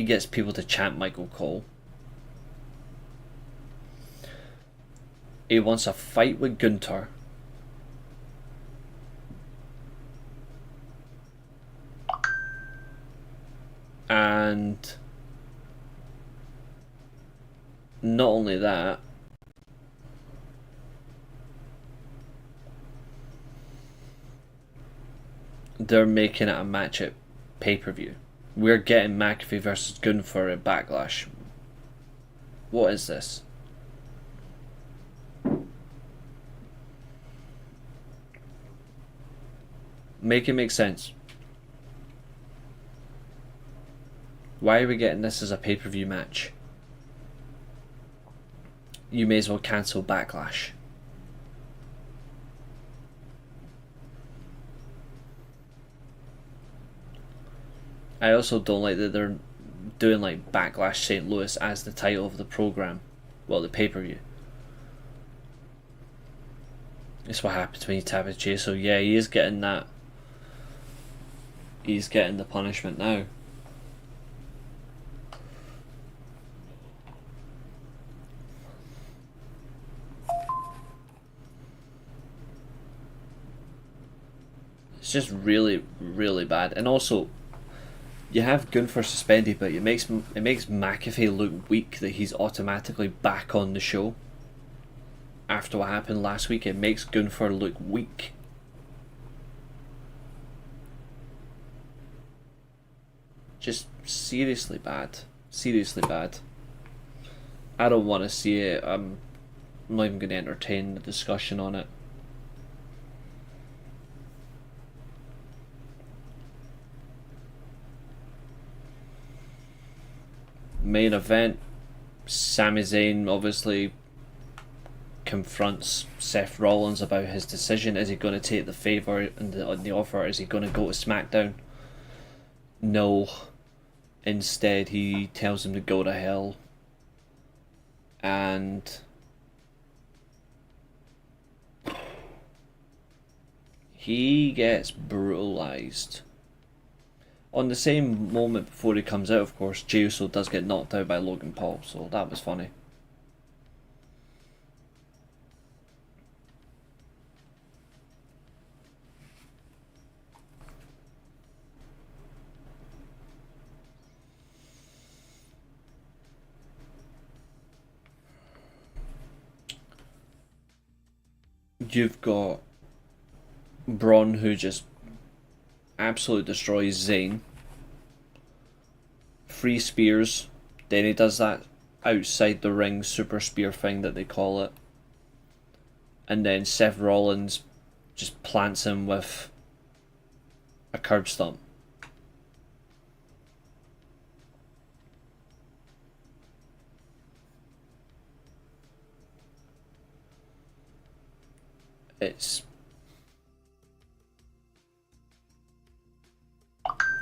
gets people to chant Michael Cole. He wants a fight with Gunther. And not only that, they're making it a match at pay-per-view. We're getting McAfee versus Gunther at Backlash. What is this? Make it make sense. Why are we getting this as a pay-per-view match? You may as well cancel Backlash. I also don't like that they're doing like Backlash St. Louis as the title of the program. Well, the pay-per-view. It's what happens when you tap a chase. So yeah, he is getting that. He's getting the punishment now. It's just really, really bad. And also, you have Gunther suspended, but it makes McAfee look weak that he's automatically back on the show. After what happened last week, it makes Gunther look weak. Just seriously bad. Seriously bad. I don't want to see it. I'm not even going to entertain the discussion on it. Main event, Sami Zayn obviously confronts Seth Rollins about his decision. Is he going to take the favour and the offer? Is he going to go to SmackDown? No. Instead, he tells him to go to hell. And he gets brutalised. On the same moment before he comes out, of course, Jey Uso does get knocked out by Logan Paul, so that was funny. You've got Bron, who just absolutely destroys Zayn. 3 spears. Then he does that outside the ring super spear thing that they call it. And then Seth Rollins just plants him with a curb stomp.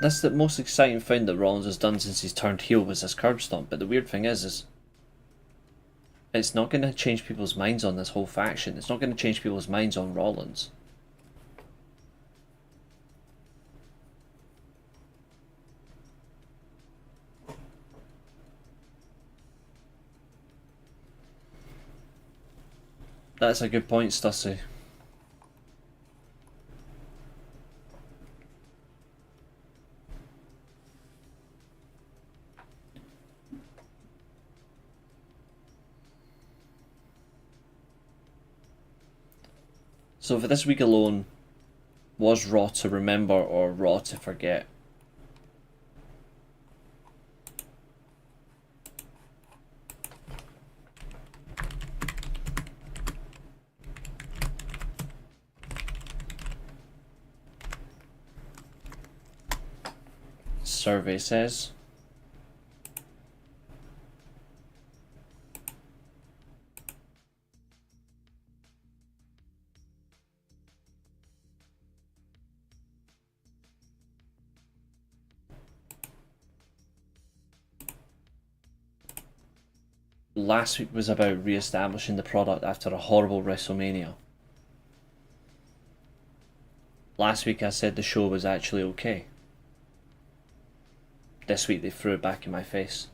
That's the most exciting thing that Rollins has done since he's turned heel was this curb stomp. But the weird thing is it's not going to change people's minds on this whole faction. It's not going to change people's minds on Rollins. That's a good point, Stussy. So for this week alone, was Raw to remember or Raw to forget? Survey says. Last week was about re-establishing the product after a horrible WrestleMania. Last week I said the show was actually okay. This week they threw it back in my face.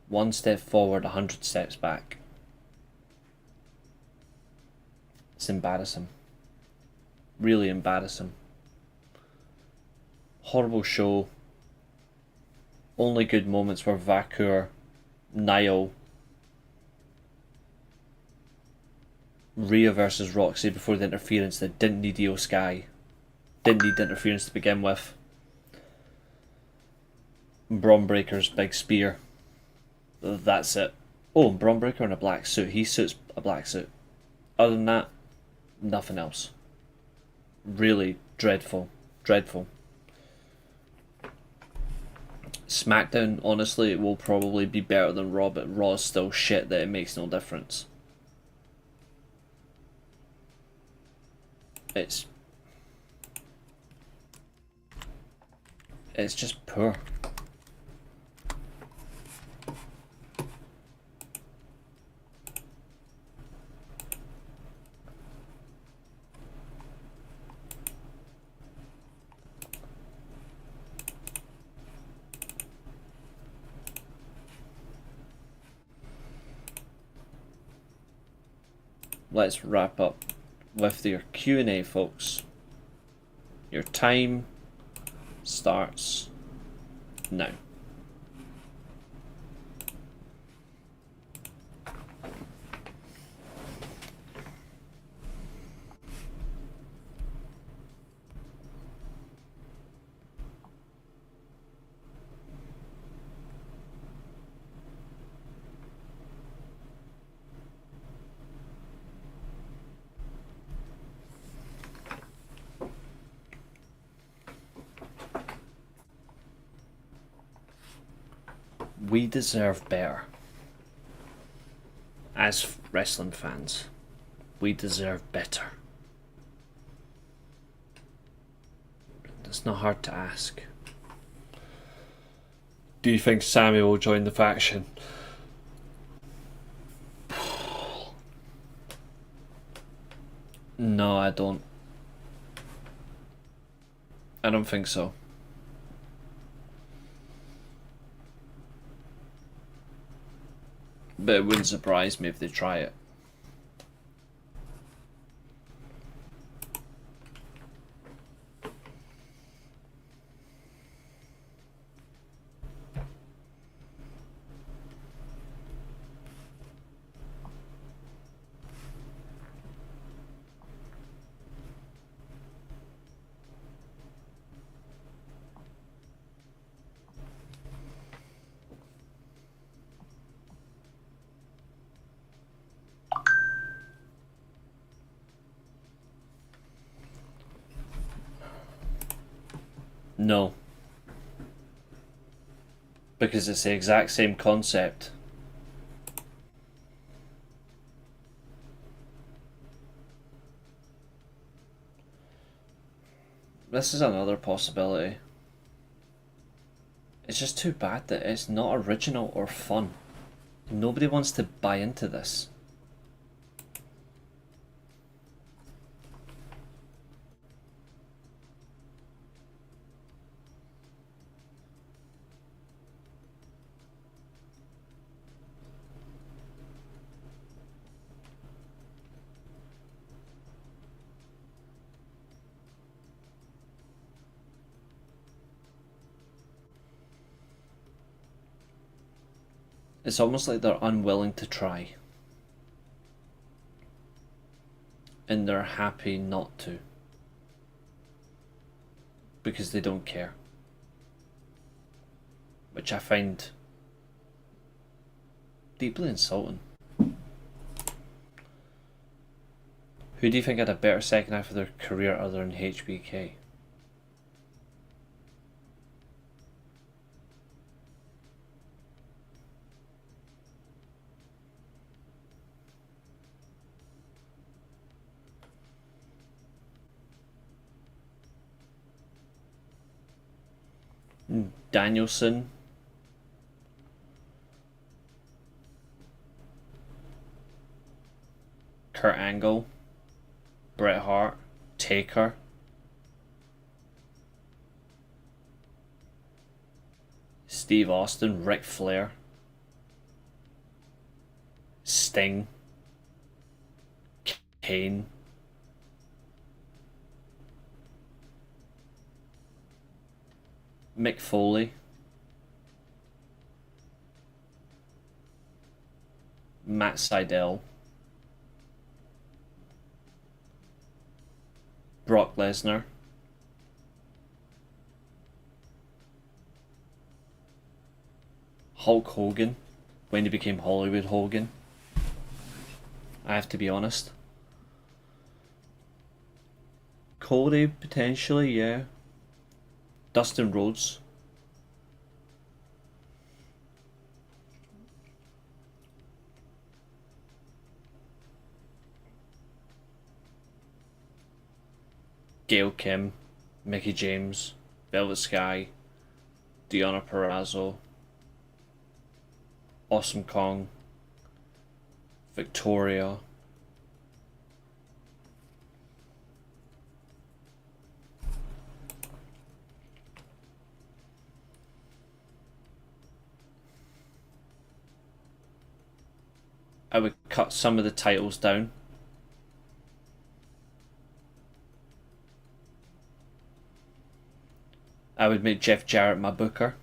1 step forward, 100 steps back. It's embarrassing. Really embarrassing. Horrible show. Only good moments were Vakur, Niall, Rhea versus Roxy before the interference that didn't need Io Sky. Didn't need interference to begin with. Bron Breaker's big spear. That's it. Oh, Bron Breaker in a black suit. He suits a black suit. Other than that, nothing else. Really dreadful. Dreadful. SmackDown, honestly, will probably be better than Raw, but Raw is still shit that it makes no difference. It's just poor. Let's wrap up with your Q&A, folks. Your time starts now. We deserve better. As wrestling fans, we deserve better. It's not hard to ask. Do you think Sammy will join the faction? No, I don't. I don't think so. But it wouldn't surprise me if they try it. No. Because it's the exact same concept. This is another possibility. It's just too bad that it's not original or fun. Nobody wants to buy into this. It's almost like they're unwilling to try. And they're happy not to. Because they don't care. Which I find deeply insulting. Who do you think had a better second half of their career other than HBK? Danielson, Kurt Angle, Bret Hart, Taker, Steve Austin, Ric Flair, Sting, Kane, Mick Foley. Matt Sydal. Brock Lesnar. Hulk Hogan, when he became Hollywood Hogan. I have to be honest. Cody, potentially, yeah. Dustin Rhodes. Gail Kim, Mickie James, Velvet Sky, Deonna Purrazzo, Awesome Kong, Victoria, I would cut some of the titles down. I would make Jeff Jarrett my booker.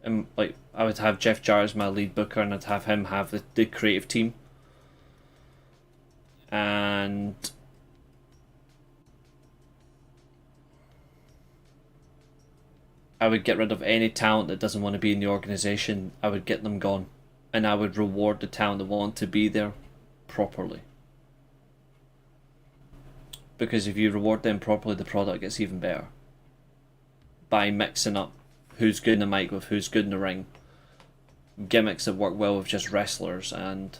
And like, I would have Jeff Jarrett as my lead booker, and I'd have him have the creative team. And I would get rid of any talent that doesn't want to be in the organisation. I would get them gone. And I would reward the talent that want to be there properly. Because if you reward them properly, the product gets even better. By mixing up who's good in the mic with who's good in the ring. Gimmicks that work well with just wrestlers, and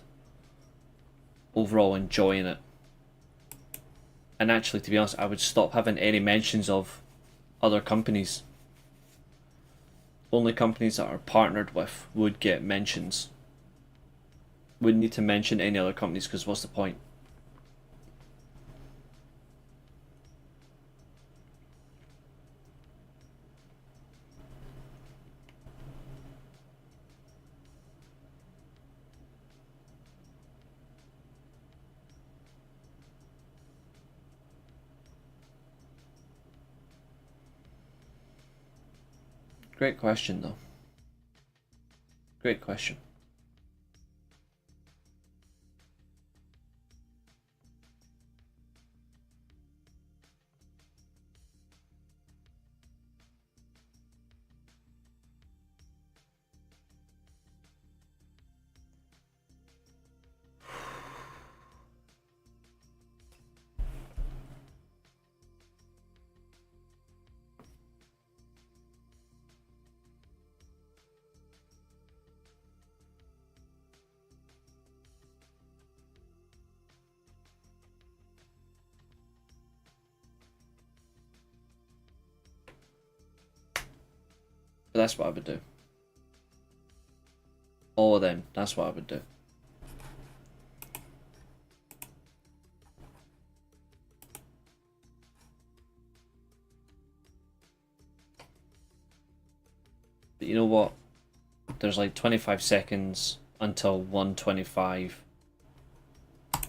overall enjoying it. And actually, to be honest, I would stop having any mentions of other companies. Only companies that are partnered with would get mentions. Wouldn't need to mention any other companies, because what's the point? Great question, though. Great question. But that's what I would do. All of them, that's what I would do. But you know what? There's like 25 seconds until 1:25. I'm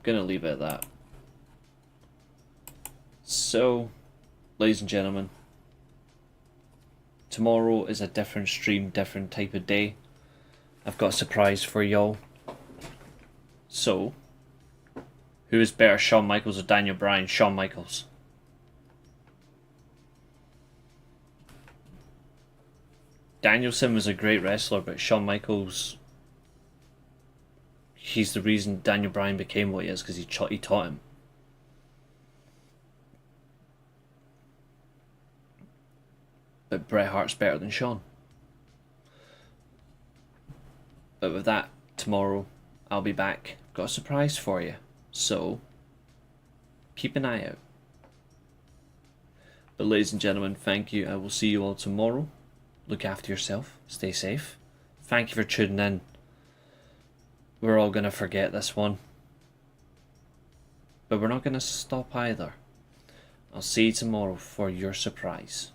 gonna leave it at that. So, ladies and gentlemen, tomorrow is a different stream, different type of day. I've got a surprise for y'all. So, who is better, Shawn Michaels or Daniel Bryan? Shawn Michaels. Danielson was a great wrestler, but Shawn Michaels, he's the reason Daniel Bryan became what he is, because he taught him. But Bret Hart's better than Shawn. But with that, tomorrow I'll be back. Got a surprise for you. So, keep an eye out. But ladies and gentlemen, thank you. I will see you all tomorrow. Look after yourself. Stay safe. Thank you for tuning in. We're all going to forget this one. But we're not going to stop either. I'll see you tomorrow for your surprise.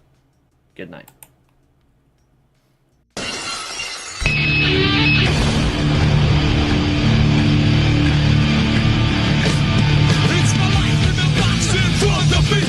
Good night. It's my life in the box in front of me.